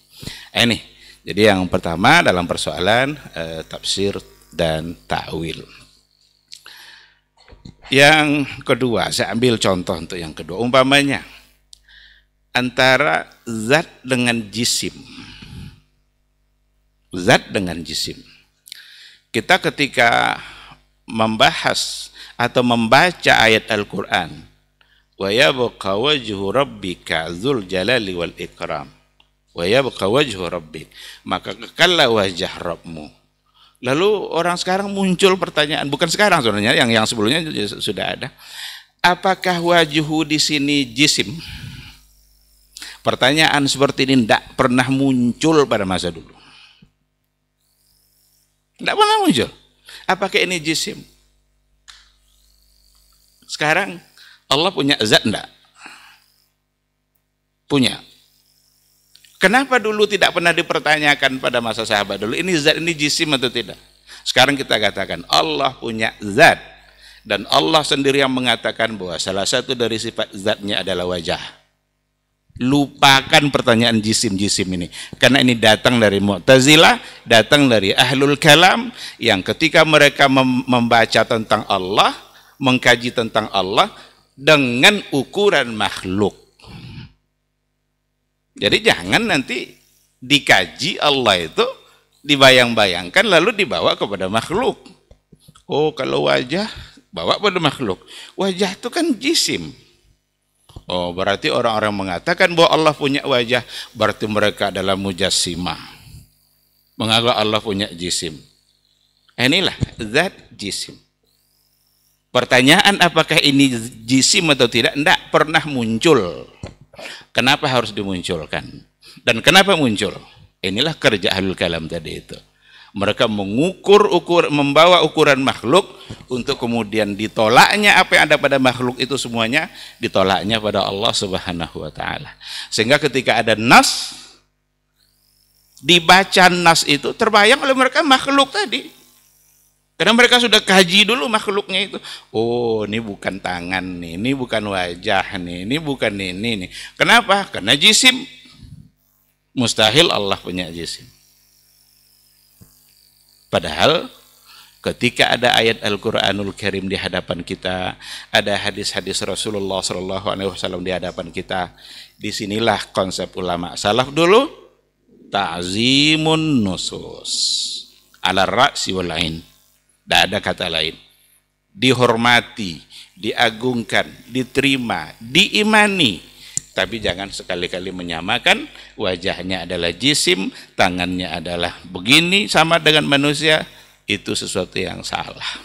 Ini. Jadi yang pertama dalam persoalan tafsir dan ta'wil. Yang kedua, saya ambil contoh untuk yang kedua. Umpamanya antara zat dengan jisim. Zat dengan jisim. Kita ketika membahas atau membaca ayat Al-Quran, wa yabqa wajhu rabbika dzul jalali wal ikram, wa yabqa wajhu rabbik, maka kekallah wajah Rabbmu. Lalu orang sekarang muncul pertanyaan, bukan sekarang sebenarnya, yang sebelumnya sudah ada. Apakah wajhu di sini jisim? Pertanyaan seperti ini tidak pernah muncul pada masa dulu. Tidak pernah muncul. Apakah ini jisim? Sekarang Allah punya zat enggak? Punya. Kenapa dulu tidak pernah dipertanyakan pada masa sahabat dulu, ini zat, ini jisim atau tidak? Sekarang kita katakan Allah punya zat, dan Allah sendiri yang mengatakan bahwa salah satu dari sifat zatnya adalah wajah. Lupakan pertanyaan jisim-jisim ini, karena ini datang dari Mu'tazilah, datang dari Ahlul Kalam, yang ketika mereka membaca tentang Allah, mengkaji tentang Allah dengan ukuran makhluk. Jadi jangan nanti dikaji Allah itu dibayang-bayangkan lalu dibawa kepada makhluk. Oh, kalau wajah bawa pada makhluk. Wajah itu kan jisim. Oh, berarti orang-orang mengatakan bahwa Allah punya wajah, berarti mereka adalah mujassimah. Menganggap Allah punya jisim. Inilah zat jisim. Pertanyaan apakah ini jisim atau tidak pernah muncul. Kenapa harus dimunculkan? Dan kenapa muncul? Inilah kerja Ahlul Kalam tadi itu. Mereka membawa ukuran makhluk untuk kemudian ditolaknya apa yang ada pada makhluk itu semuanya ditolaknya pada Allah Subhanahu wa taala. Sehingga ketika ada nas, dibaca nas itu terbayang oleh mereka makhluk tadi. Karena mereka sudah kaji dulu makhluknya itu. Oh, ini bukan tangan nih, ini bukan wajah nih, ini bukan ini nih. Kenapa? Karena jisim. Mustahil Allah punya jisim. Padahal ketika ada ayat Al-Quranul Karim di hadapan kita, ada hadis-hadis Rasulullah SAW di hadapan kita, disinilah konsep ulama salaf dulu, ta'zimun nusus ala ra'si wal ain. Tidak ada kata lain. Dihormati, diagungkan, diterima, diimani. Tapi jangan sekali-kali menyamakan wajahnya adalah jisim, tangannya adalah begini sama dengan manusia. Itu sesuatu yang salah.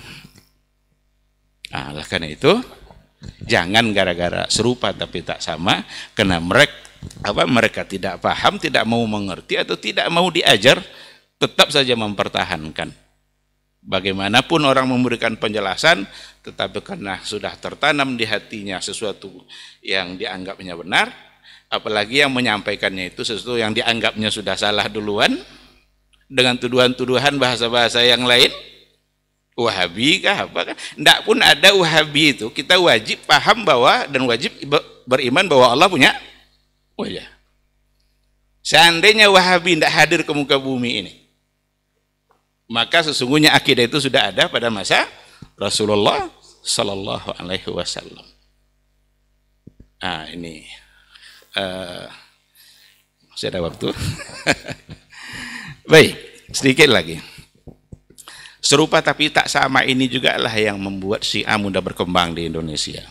Oleh karena itu, jangan gara-gara serupa tapi tak sama, karena mereka tidak paham, tidak mau mengerti atau tidak mau diajar, tetap saja mempertahankan. Bagaimanapun orang memberikan penjelasan, tetapi karena sudah tertanam di hatinya sesuatu yang dianggapnya benar, apalagi yang menyampaikannya itu sesuatu yang dianggapnya sudah salah duluan, dengan tuduhan-tuduhan bahasa-bahasa yang lain, Wahabi kah apa kan? Tidak pun ada Wahabi itu, kita wajib paham bahwa dan wajib beriman bahwa Allah punya wajah. Seandainya Wahabi tidak hadir ke muka bumi ini, maka sesungguhnya akidah itu sudah ada pada masa Rasulullah Sallallahu Alaihi Wasallam. Ini masih ada waktu. Baik, sedikit lagi. Serupa tapi tak sama ini juga lah yang membuat Syiah mudah berkembang di Indonesia.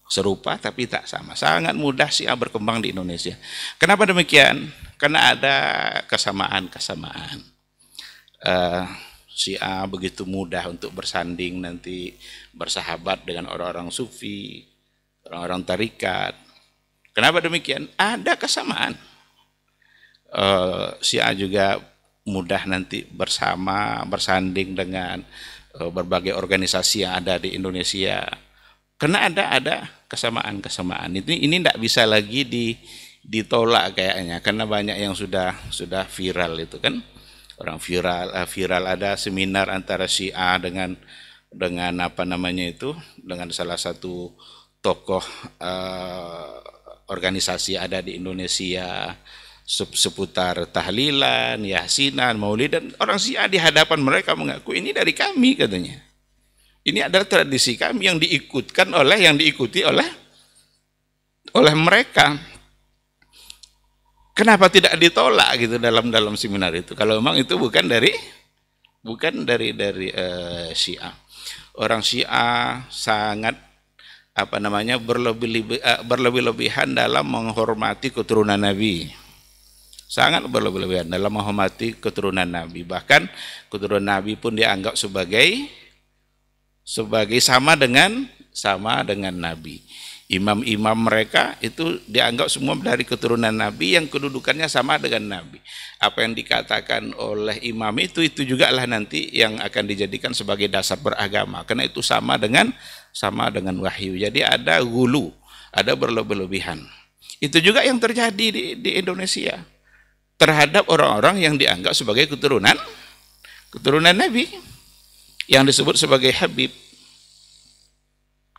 Serupa tapi tak sama. Sangat mudah Syiah berkembang di Indonesia. Kenapa demikian? Karena ada kesamaan-kesamaan. Syiah begitu mudah untuk bersanding nanti bersahabat dengan orang-orang sufi, orang-orang tarikat. Kenapa demikian? Ada kesamaan. Syiah juga mudah nanti bersanding dengan berbagai organisasi yang ada di Indonesia. Karena ada kesamaan-kesamaan. Ini tidak bisa lagi ditolak kayaknya, karena banyak yang sudah viral itu kan. Orang viral ada seminar antara Syiah dengan apa namanya itu, dengan salah satu tokoh organisasi ada di Indonesia seputar tahlilan, yasinan, maulid, dan orang Syiah di hadapan mereka mengaku ini dari kami katanya. Ini adalah tradisi kami yang diikuti oleh mereka. Kenapa tidak ditolak gitu dalam seminar itu? Kalau memang itu bukan dari Syiah. Orang Syiah sangat berlebih-lebihan dalam menghormati keturunan Nabi. Sangat berlebih-lebihan dalam menghormati keturunan Nabi. Bahkan keturunan Nabi pun dianggap sebagai sama dengan Nabi. Imam-imam mereka itu dianggap semua dari keturunan Nabi yang kedudukannya sama dengan Nabi. Apa yang dikatakan oleh imam itu juga lah nanti yang akan dijadikan sebagai dasar beragama. Karena itu sama dengan wahyu. Jadi ada gulu, ada berlebih-lebihan. Itu juga yang terjadi di Indonesia terhadap orang-orang yang dianggap sebagai keturunan Nabi, yang disebut sebagai Habib.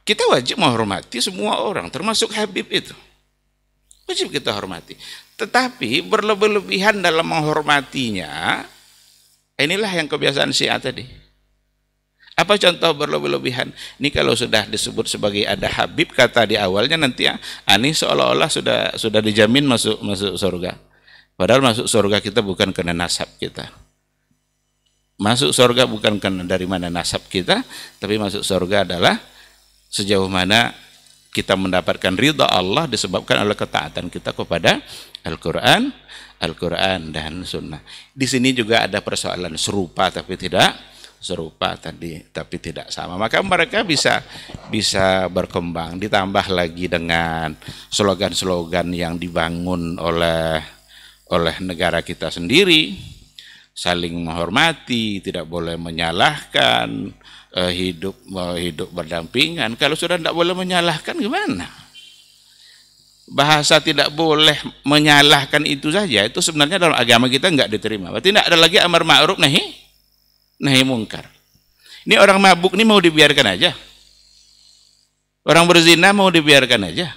Kita wajib menghormati semua orang, termasuk Habib itu. Wajib kita hormati. Tetapi berlebih-lebihan dalam menghormatinya, inilah yang kebiasaan Syiah tadi. Apa contoh berlebih-lebihan? Ini kalau sudah disebut sebagai ada Habib, kata di awalnya nanti ini seolah-olah sudah dijamin masuk surga. Padahal masuk surga kita bukan karena nasab kita. Masuk surga bukan karena dari mana nasab kita, tapi masuk surga adalah sejauh mana kita mendapatkan ridha Allah disebabkan oleh ketaatan kita kepada Al-Quran dan Sunnah. Di sini juga ada persoalan serupa tapi tidak sama. Maka mereka bisa berkembang. Ditambah lagi dengan slogan-slogan yang dibangun oleh negara kita sendiri, saling menghormati, tidak boleh menyalahkan, hidup berdampingan. Kalau sudah tidak boleh menyalahkan gimana? Bahasa tidak boleh menyalahkan itu saja, itu sebenarnya dalam agama kita enggak diterima. Berarti tidak ada lagi amar ma'ruf nahi mungkar. Ini orang mabuk ini mau dibiarkan aja? Orang berzina mau dibiarkan aja?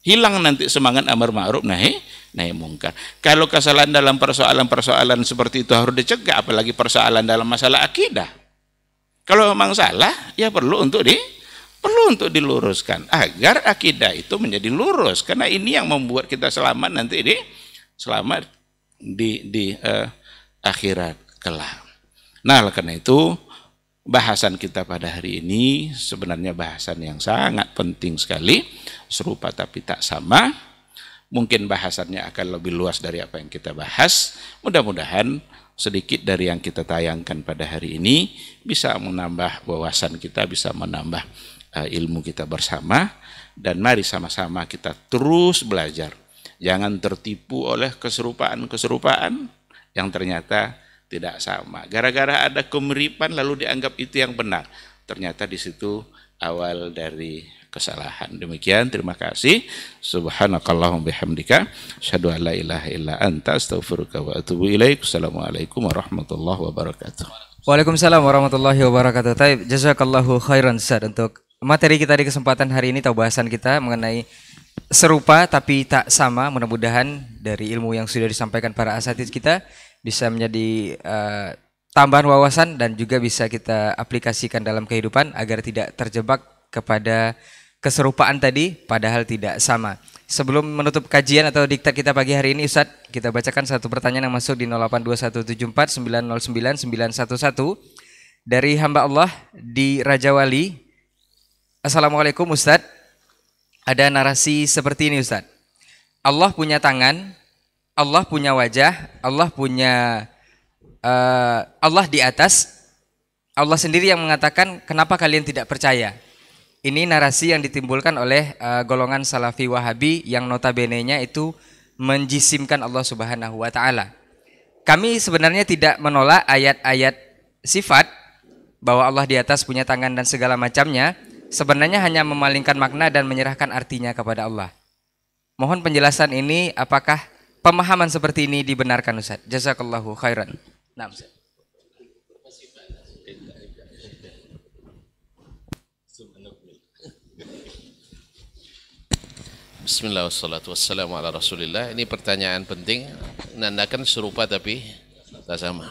Hilang nanti semangat amar ma'ruf nahi mungkar. Kalau kesalahan dalam persoalan seperti itu harus dicegah, apalagi persoalan dalam masalah akidah. Kalau memang salah, ya perlu untuk diluruskan agar akidah itu menjadi lurus, karena ini yang membuat kita selamat nanti di akhirat kelak. Nah, karena itu bahasan kita pada hari ini sebenarnya bahasan yang sangat penting sekali, serupa tapi tak sama. Mungkin bahasannya akan lebih luas dari apa yang kita bahas. Mudah-mudahan sedikit dari yang kita tayangkan pada hari ini bisa menambah wawasan kita, bisa menambah ilmu kita bersama. Dan mari sama-sama kita terus belajar. Jangan tertipu oleh keserupaan yang ternyata tidak sama. Gara-gara ada kemiripan lalu dianggap itu yang benar. Ternyata di situ awal dari kesalahan. Demikian, terima kasih. Subhanakallahumma bihamdika asyhadu an la ilaha illa anta astaghfiruka wa atubu ilaik. Assalamualaikum warahmatullahi wabarakatuh. Waalaikumsalam warahmatullahi wabarakatuh. Taib, jazakallahu khairan Ustaz untuk materi kita di kesempatan hari ini atau bahasan kita mengenai serupa tapi tak sama. Mudah-mudahan dari ilmu yang sudah disampaikan para asatidz kita bisa menjadi tambahan wawasan dan juga bisa kita aplikasikan dalam kehidupan agar tidak terjebak kepada keserupaan tadi padahal tidak sama. Sebelum menutup kajian atau diktat kita pagi hari ini, Ustadz, kita bacakan satu pertanyaan yang masuk di 082174909911 dari hamba Allah di Raja Wali. Assalamualaikum Ustadz. Ada narasi seperti ini Ustadz. Allah punya tangan, Allah punya wajah, Allah punya Allah di atas. Allah sendiri yang mengatakan, kenapa kalian tidak percaya? Ini narasi yang ditimbulkan oleh golongan Salafi Wahabi yang notabene-nya itu menjisimkan Allah Subhanahu wa taala. Kami sebenarnya tidak menolak ayat-ayat sifat bahwa Allah di atas punya tangan dan segala macamnya, sebenarnya hanya memalingkan makna dan menyerahkan artinya kepada Allah. Mohon penjelasan ini, apakah pemahaman seperti ini dibenarkan Ustaz? Jazakallahu khairan. Nah, Ustaz. Bismillah wassalatu wassalamu ala rasulillah. Ini pertanyaan penting, nandakan serupa tapi tak sama.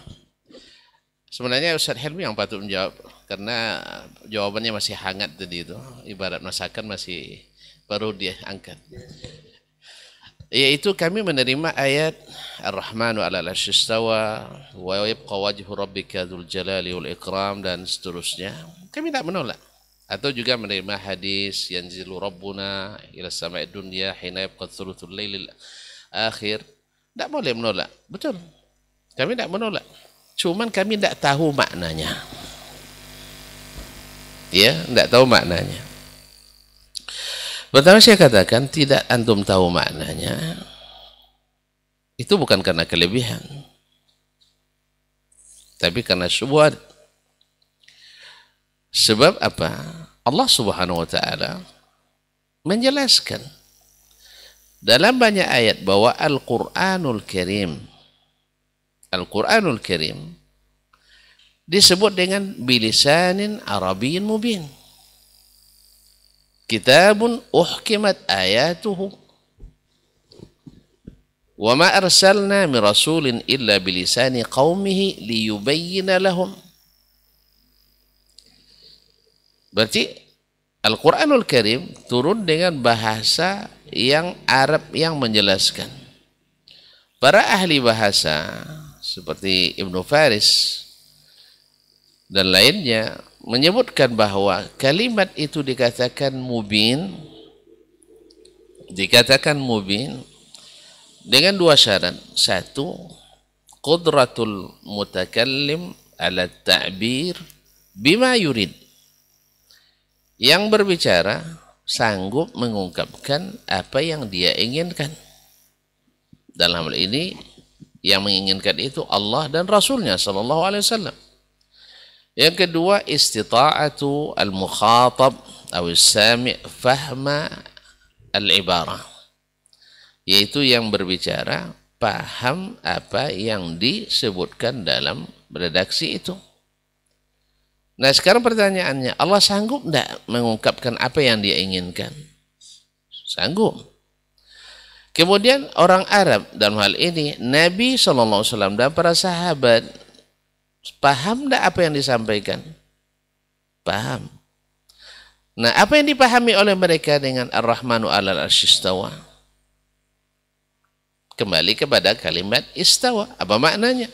Sebenarnya Ustaz Helmi yang patut menjawab, karena jawabannya masih hangat tadi itu, ibarat masakan masih baru dia angkat. Yaitu kami menerima ayat Ar-Rahmanu 'alal 'arsy istawa wa yabqa wajhu rabbika dzul jalali wal ikram dan seterusnya. Kami tak menolak. Atau juga menerima hadis yanzilu rabbuna ila sama'id dunya hina yabqa thuluthul lailil akhir. Tak boleh menolak. Betul. Kami tak menolak. Cuman kami tak tahu maknanya. Ya, tak tahu maknanya. Pertama saya katakan, tidak antum tahu maknanya. Itu bukan karena kelebihan. Tapi karena syubhat. Sebab apa? Allah Subhanahu wa taala menjelaskan dalam banyak ayat bahwa Al-Qur'anul Karim disebut dengan bilisanin arabiyyin mubin. Kitabun uhkimat ayatuhu wa ma arsalna min rasulin illa bilisani qaumihi liyubayyina lahum. Berarti Al-Quranul Karim turun dengan bahasa yang Arab yang menjelaskan. Para ahli bahasa seperti Ibnu Faris dan lainnya menyebutkan bahwa kalimat itu dikatakan mubin dengan dua syarat. Satu, qudratul mutakallim ala ta'bir bima yurid. Yang berbicara sanggup mengungkapkan apa yang dia inginkan. Dalam hal ini yang menginginkan itu Allah dan Rasulnya sallallahu alaihi wasallam. Yang kedua, istita'atu al-mukhatab atau sami' fahma al-ibarah. Yaitu yang berbicara paham apa yang disebutkan dalam redaksi itu. Nah sekarang pertanyaannya, Allah sanggup tidak mengungkapkan apa yang dia inginkan? Sanggup. Kemudian orang Arab dalam hal ini, Nabi SAW dan para sahabat, paham tidak apa yang disampaikan? Paham. Nah apa yang dipahami oleh mereka dengan Ar-Rahmanu 'alal 'arsy istawa? Kembali kepada kalimat istawa. Apa maknanya?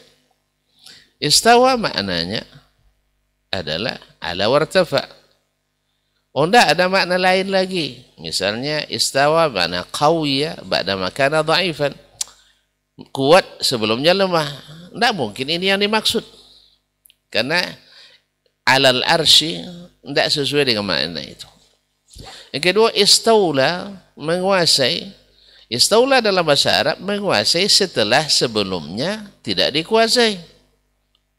Istawa maknanya adalah ala wartafa. Oh tidak ada makna lain lagi. Misalnya istawa makna qawiya ba'da makana dha'ifan. Kuat sebelumnya lemah. Tidak mungkin ini yang dimaksud. Karena alal arsy tidak sesuai dengan makna itu. Yang kedua, istaula menguasai. Istaula dalam bahasa Arab menguasai setelah sebelumnya tidak dikuasai.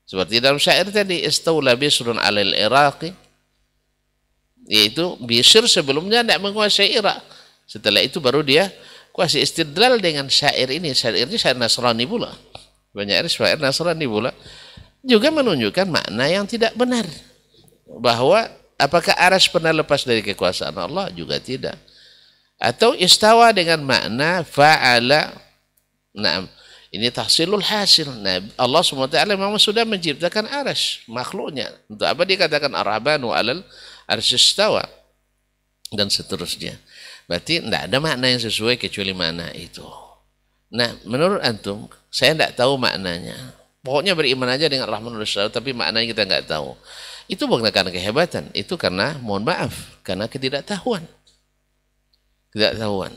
Seperti dalam syair tadi, istaula Bisrun 'alal Iraqi, yaitu Bishr sebelumnya tidak menguasai Irak. Setelah itu baru dia kuasai. Istidlal dengan syair ini. Syair ini syair Nasrani pula. Banyak syair Nasrani pula. Juga menunjukkan makna yang tidak benar. Bahwa apakah Arsy pernah lepas dari kekuasaan Allah? Juga tidak. Atau istawa dengan makna fa'ala. Naam. Ini tahsilul hasil. Nah, Allah SWT memang sudah menciptakan Arsy, makhluknya. Untuk apa dikatakan Ar-Rahmanu 'alal 'arsy istawa dan seterusnya. Berarti tidak ada makna yang sesuai kecuali makna itu. Nah, menurut antum, saya tidak tahu maknanya. Pokoknya beriman aja dengan Rahman Rasul, tapi maknanya kita nggak tahu. Itu bukan karena kehebatan, itu karena mohon maaf, karena ketidaktahuan. Ketidaktahuan.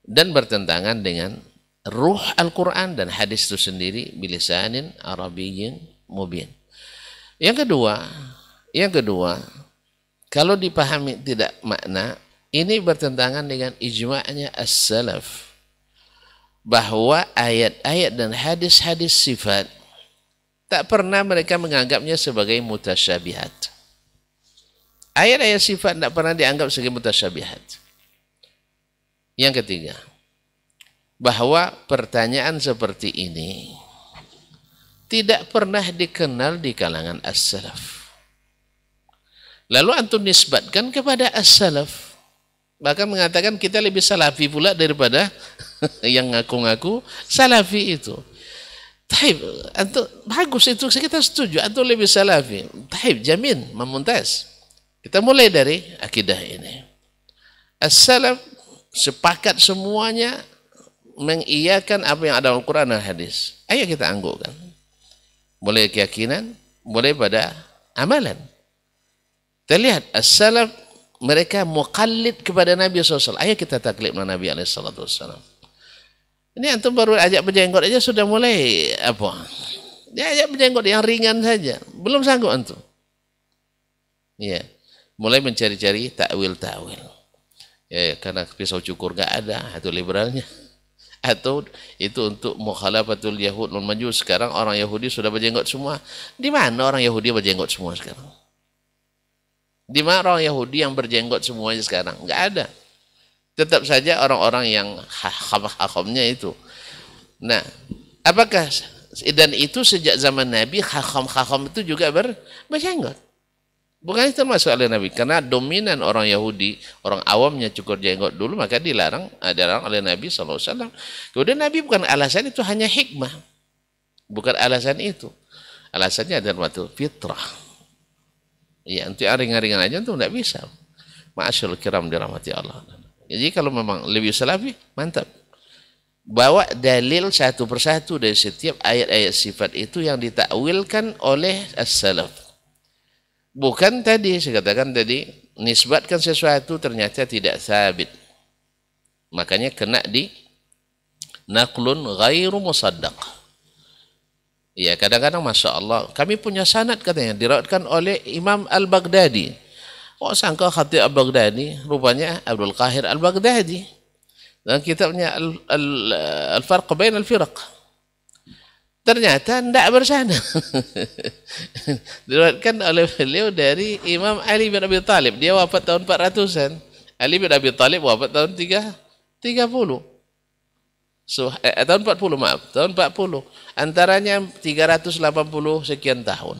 Dan bertentangan dengan ruh Al-Quran dan hadis itu sendiri bilisanin Arabiyyin mubin. Yang kedua, kalau dipahami tidak makna, ini bertentangan dengan ijma'nya as-salaf bahwa ayat-ayat dan hadis-hadis sifat tak pernah mereka menganggapnya sebagai mutasyabihat. Ayat-ayat sifat tak pernah dianggap sebagai mutasyabihat. Yang ketiga, bahwa pertanyaan seperti ini tidak pernah dikenal di kalangan as-salaf. Lalu antum nisbatkan kepada as-salaf, bahkan mengatakan kita lebih salafi pula daripada yang ngaku-ngaku salafi itu. Taib, antum bagus itu, kita setuju, antum lebih salafi. Taib, jamin, memumtaz. Kita mulai dari akidah ini. As-salaf sepakat semuanya mengiyakan apa yang ada dalam Al-Quran dan hadis. Ayo kita anggukkan. Mulai keyakinan, mulai pada amalan. Kita lihat, as-salaf mereka muqallid kepada Nabi SAW. Ayo kita taklid dengan Nabi SAW. Ini antum baru ajak berjenggot aja sudah mulai apa? Dia ajak berjenggot yang ringan saja. Belum sanggup antum. Ya, mulai mencari-cari takwil-takwil. Ya, karena pisau cukur gak ada, atau liberalnya. Atau itu untuk mukhalafatul Yahud non Majus. Sekarang orang Yahudi sudah berjenggot semua. Di mana orang Yahudi berjenggot semua sekarang? Di mana orang Yahudi yang berjenggot semuanya sekarang? Enggak ada. Tetap saja orang-orang yang hakamnya itu. Nah, apakah dan itu sejak zaman Nabi hakam itu juga berjenggot? Bukan itu termasuk oleh Nabi, karena dominan orang Yahudi, orang awamnya cukur jenggot dulu, maka dilarang oleh Nabi SAW. Kemudian Nabi bukan alasan itu, hanya hikmah. Bukan alasan itu. Alasannya adalah waktu fitrah. Ya, untuk yang ringan-ringan aja itu tidak bisa. Ma'asyarul kiram dirahmati Allah. Jadi kalau memang lebih salafi, mantap. Bawa dalil satu persatu dari setiap ayat-ayat sifat itu yang ditakwilkan oleh as-salaf. Bukan tadi, saya katakan tadi, nisbatkan sesuatu ternyata tidak sabit. Makanya kena di naqlun ghairu musaddaq. Ya, kadang-kadang Masya Allah, kami punya sanad katanya, diriwayatkan oleh Imam Al-Baghdadi. Oh, sangka Khatib Al-Baghdadi, rupanya Abdul Qahir Al-Baghdadi. Dan kitabnya Al-Farq Bain Al-Firaq. Ternyata tidak bersanad. Diriwayatkan oleh beliau dari Imam Ali bin Abi Thalib. Dia wafat tahun 400-an. Ali bin Abi Thalib wafat tahun 30. Tahun 40, maaf. Tahun 40. Antaranya 380 sekian tahun.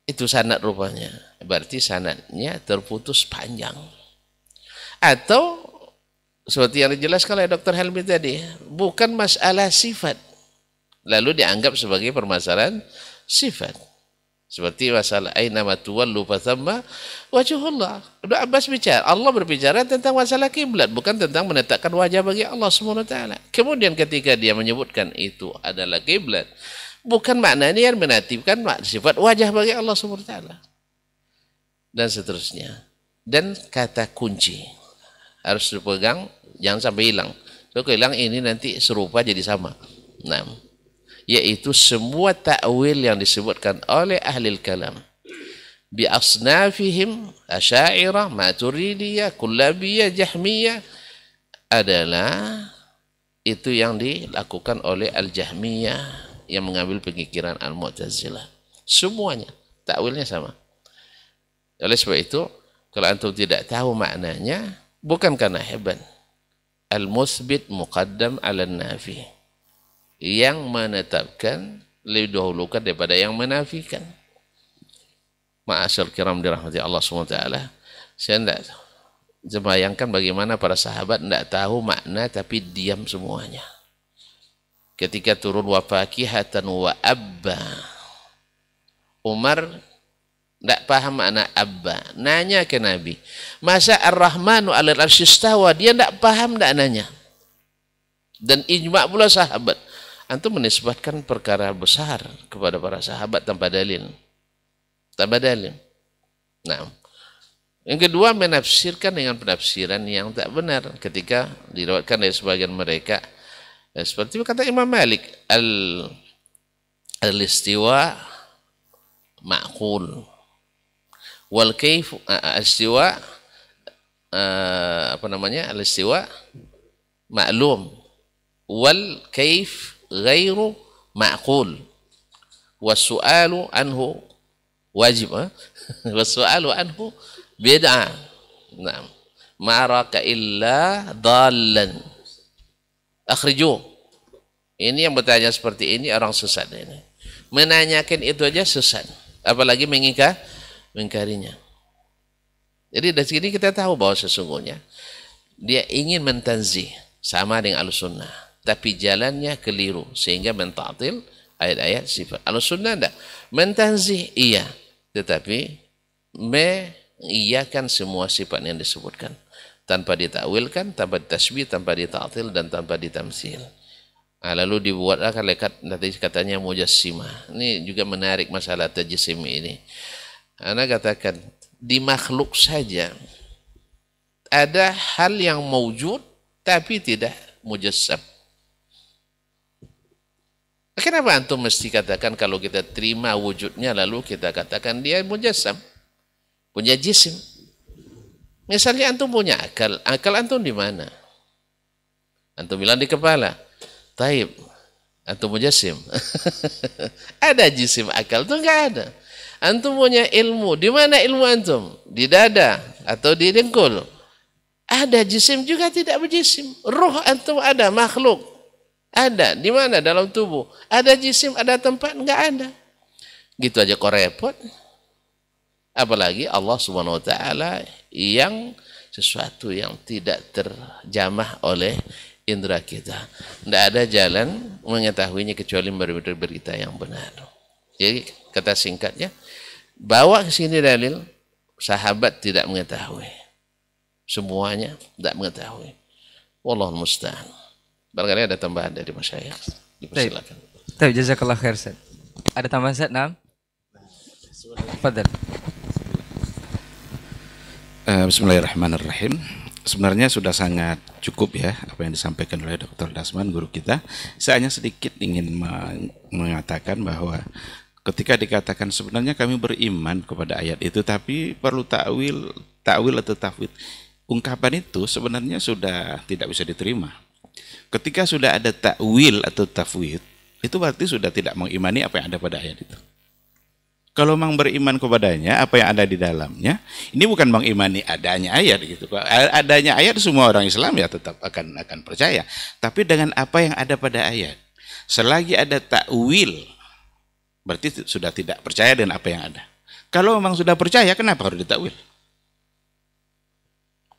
Itu sanad rupanya. Berarti sanadnya terputus panjang. Atau seperti yang dijelaskan oleh Dr. Helmi tadi, bukan masalah sifat. Lalu dianggap sebagai permasalahan sifat. Seperti masalah aina ma tuwallu fathamma wajhullah. Ibnu Abbas bicara, Allah berbicara tentang masalah kiblat, bukan tentang menetapkan wajah bagi Allah Subhanahu wa taala. Kemudian ketika dia menyebutkan itu adalah kiblat, bukan maknanya yang menetapkan sifat wajah bagi Allah Subhanahu wa taala. Dan seterusnya. Dan kata kunci harus dipegang, jangan sampai hilang. Kalau hilang ini nanti serupa jadi sama. Nah, yaitu semua takwil yang disebutkan oleh ahli kalam bi asnafihim asy'ariyah, maturidiyah, kullabiyah, jahmiyah adalah itu yang dilakukan oleh al-jahmiyah yang mengambil pemikiran al-mu'tazilah. Semuanya takwilnya sama. Oleh sebab itu, kalau antum tidak tahu maknanya, bukan karena hebat. Al-musbit muqaddam 'ala an-nafi. Yang menetapkan lebih dahulukan daripada yang menafikan. Ma'asyar kiram dirahmati Allah SWT. Saya tidak membayangkan bagaimana para sahabat tidak tahu makna tapi diam semuanya. Ketika turun wa fakihatan wa abba, Umar Tidak paham makna abba. Nanya ke Nabi. Masa Ar-Rahmanu 'alal 'arsy istawa, dia tidak paham, tidak nanya. Dan ijma' pula sahabat. Antum menisbatkan perkara besar kepada para sahabat tanpa dalil. Tanpa dalil. Nah, yang kedua menafsirkan dengan penafsiran yang tak benar ketika diriwayatkan dari sebagian mereka. Seperti kata Imam Malik, al-istiwa ma'qul wal kaif al-istiwa al-istiwa ma'lum wal kaif ghairu ma'qul was-su'alu anhu wajib was-su'alu anhu bid'ah. Nah, ma'araka illa dhallan akhriju. Ini yang bertanya seperti ini orang sesat ini. Menanyakan itu aja sesat, apalagi mengingkarinya. Jadi dari sini kita tahu bahwa sesungguhnya dia ingin mentanzih sama dengan Ahlussunnah, tapi jalannya keliru sehingga menta'til ayat-ayat sifat. Ahlussunnah enggak mentanzih iya, tetapi mengiyakan semua sifat yang disebutkan tanpa ditakwilkan, tanpa ditasbih, tanpa dita'til dan tanpa ditamtsil. Lalu dibuatlah nanti katanya mujassimah. Ini juga menarik masalah tajsim ini. Ana katakan di makhluk saja ada hal yang mewujud tapi tidak mujassam. Kenapa antum mesti katakan kalau kita terima wujudnya lalu kita katakan dia mujassam, punya jisim? Misalnya antum punya akal, akal antum di mana? Antum bilang di kepala. Taib, antum mujassim. Ada jisim, akal itu enggak ada. Antum punya ilmu, di mana ilmu antum? Di dada atau di dengkul. Ada jisim juga tidak berjisim. Ruh antum ada, makhluk ada, di mana? Dalam tubuh. Ada jisim, ada tempat? Enggak ada. Gitu aja kok repot. Apalagi Allah Subhanahu wa taala yang sesuatu yang tidak terjamah oleh indera kita. Tidak ada jalan mengetahuinya kecuali memberi berita yang benar. Jadi kata singkatnya, bawa ke sini dalil, sahabat tidak mengetahui. Semuanya tidak mengetahui. Wallahu musta'an. Barangkali ada tambahan dari masyayikh. Dipersilakan. Baik, jazakallah khair, Ustaz. Ada tambahan, Ustaz? Naam. Fadhal. Bismillahirrahmanirrahim. Sebenarnya sudah sangat cukup ya apa yang disampaikan oleh Dr. Dasman, guru kita. Saya hanya sedikit ingin mengatakan bahwa ketika dikatakan sebenarnya kami beriman kepada ayat itu tapi perlu takwil atau tafwid. Ungkapan itu sebenarnya sudah tidak bisa diterima. Ketika sudah ada takwil atau tafwid, itu berarti sudah tidak mengimani apa yang ada pada ayat itu. Kalau memang beriman kepadanya, apa yang ada di dalamnya, ini bukan mengimani adanya ayat gitu. Adanya ayat semua orang Islam ya tetap akan percaya. Tapi dengan apa yang ada pada ayat, selagi ada takwil, berarti sudah tidak percaya dengan apa yang ada. Kalau memang sudah percaya, kenapa harus ditakwil?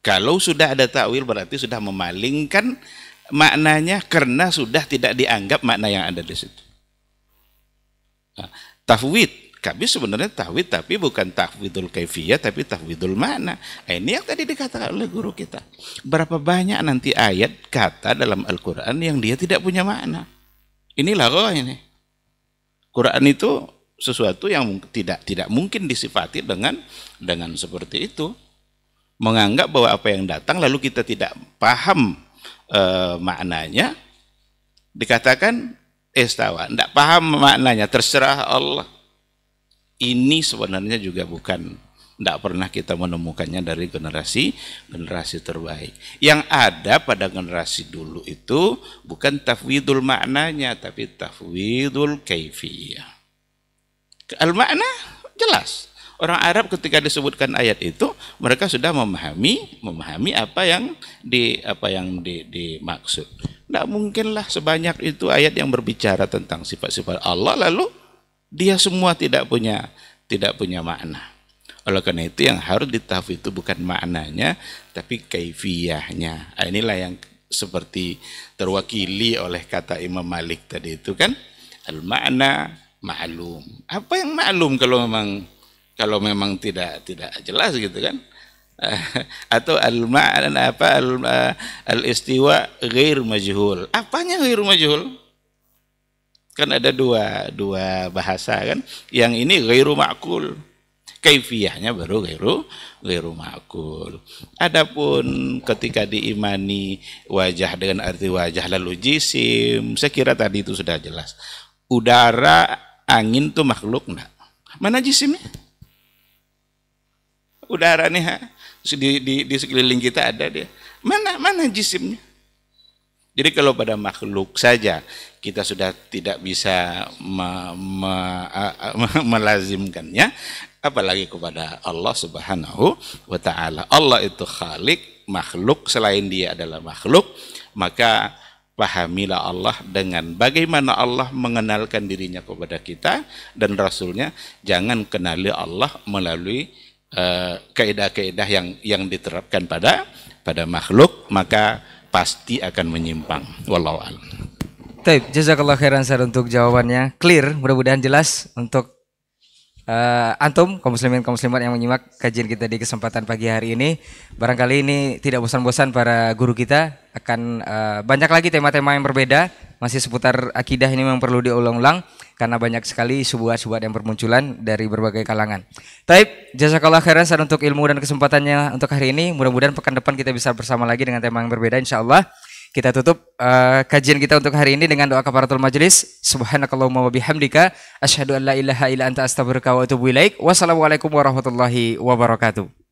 Kalau sudah ada takwil berarti sudah memalingkan maknanya karena sudah tidak dianggap makna yang ada di situ. Nah, tafwid. Kami sebenarnya tafwid tapi bukan tafwidul kaifiyah tapi tafwidul makna. Ini yang tadi dikatakan oleh guru kita. Berapa banyak nanti ayat kata dalam Al-Quran yang dia tidak punya makna. Inilah kok ini. Quran itu sesuatu yang tidak mungkin disifati dengan seperti itu. Menganggap bahwa apa yang datang lalu kita tidak paham maknanya. Dikatakan istawa, tidak paham maknanya, terserah Allah. Ini sebenarnya juga tidak pernah kita menemukannya dari generasi terbaik. Yang ada pada generasi dulu itu bukan tafwidul maknanya, tapi tafwidul kaifiyah. Al-makna jelas. Orang Arab ketika disebutkan ayat itu, mereka sudah memahami apa yang dimaksud. Tidak mungkinlah sebanyak itu ayat yang berbicara tentang sifat-sifat Allah lalu dia semua tidak punya makna. Oleh karena itu yang harus ditafwid itu bukan maknanya tapi kaifiyahnya. Inilah yang seperti terwakili oleh kata Imam Malik tadi itu kan, al-makna ma'lum. Apa yang ma'lum kalau memang Kalau memang tidak jelas gitu kan. Atau al-ma'na apa al-istiwa ghair majhul. Apanya ghair majhul? Kan ada dua bahasa kan. Yang ini ghairu ma'kul. Kaifiyahnya baru ghairu ma'kul. Adapun ketika diimani wajah dengan arti wajah lalu jisim, saya kira tadi itu sudah jelas. Udara, angin itu makhluk enggak? Mana jisimnya? Udara nih di sekeliling kita ada dia. Mana jisimnya? Jadi kalau pada makhluk saja kita sudah tidak bisa melazimkannya, apalagi kepada Allah Subhanahu wa taala. Allah itu khalik, makhluk selain dia adalah makhluk, maka pahamilah Allah dengan bagaimana Allah mengenalkan dirinya kepada kita dan Rasulnya. Jangan kenali Allah melalui kaidah-kaidah yang diterapkan pada makhluk, maka pasti akan menyimpang. Wallahu a'lam. Baik, jazakallah khairan Ustaz untuk jawabannya. Clear, mudah-mudahan jelas untuk antum kaum muslimin kaum muslimat yang menyimak kajian kita di kesempatan pagi hari ini. Barangkali ini tidak bosan-bosan para guru kita akan banyak lagi tema-tema yang berbeda, masih seputar akidah. Ini memang perlu diulang-ulang karena banyak sekali syubhat-syubhat yang bermunculan dari berbagai kalangan. Taib, jazakallah khairan Ustaz untuk ilmu dan kesempatannya untuk hari ini. Mudah-mudahan pekan depan kita bisa bersama lagi dengan tema yang berbeda insyaallah. Kita tutup kajian kita untuk hari ini dengan doa kafaratul majelis. Subhanakallahumma wa bihamdika asyhadu an la ilaha illa anta astaghfiruka wa atubu ilaik. Wassalamualaikum warahmatullahi wabarakatuh.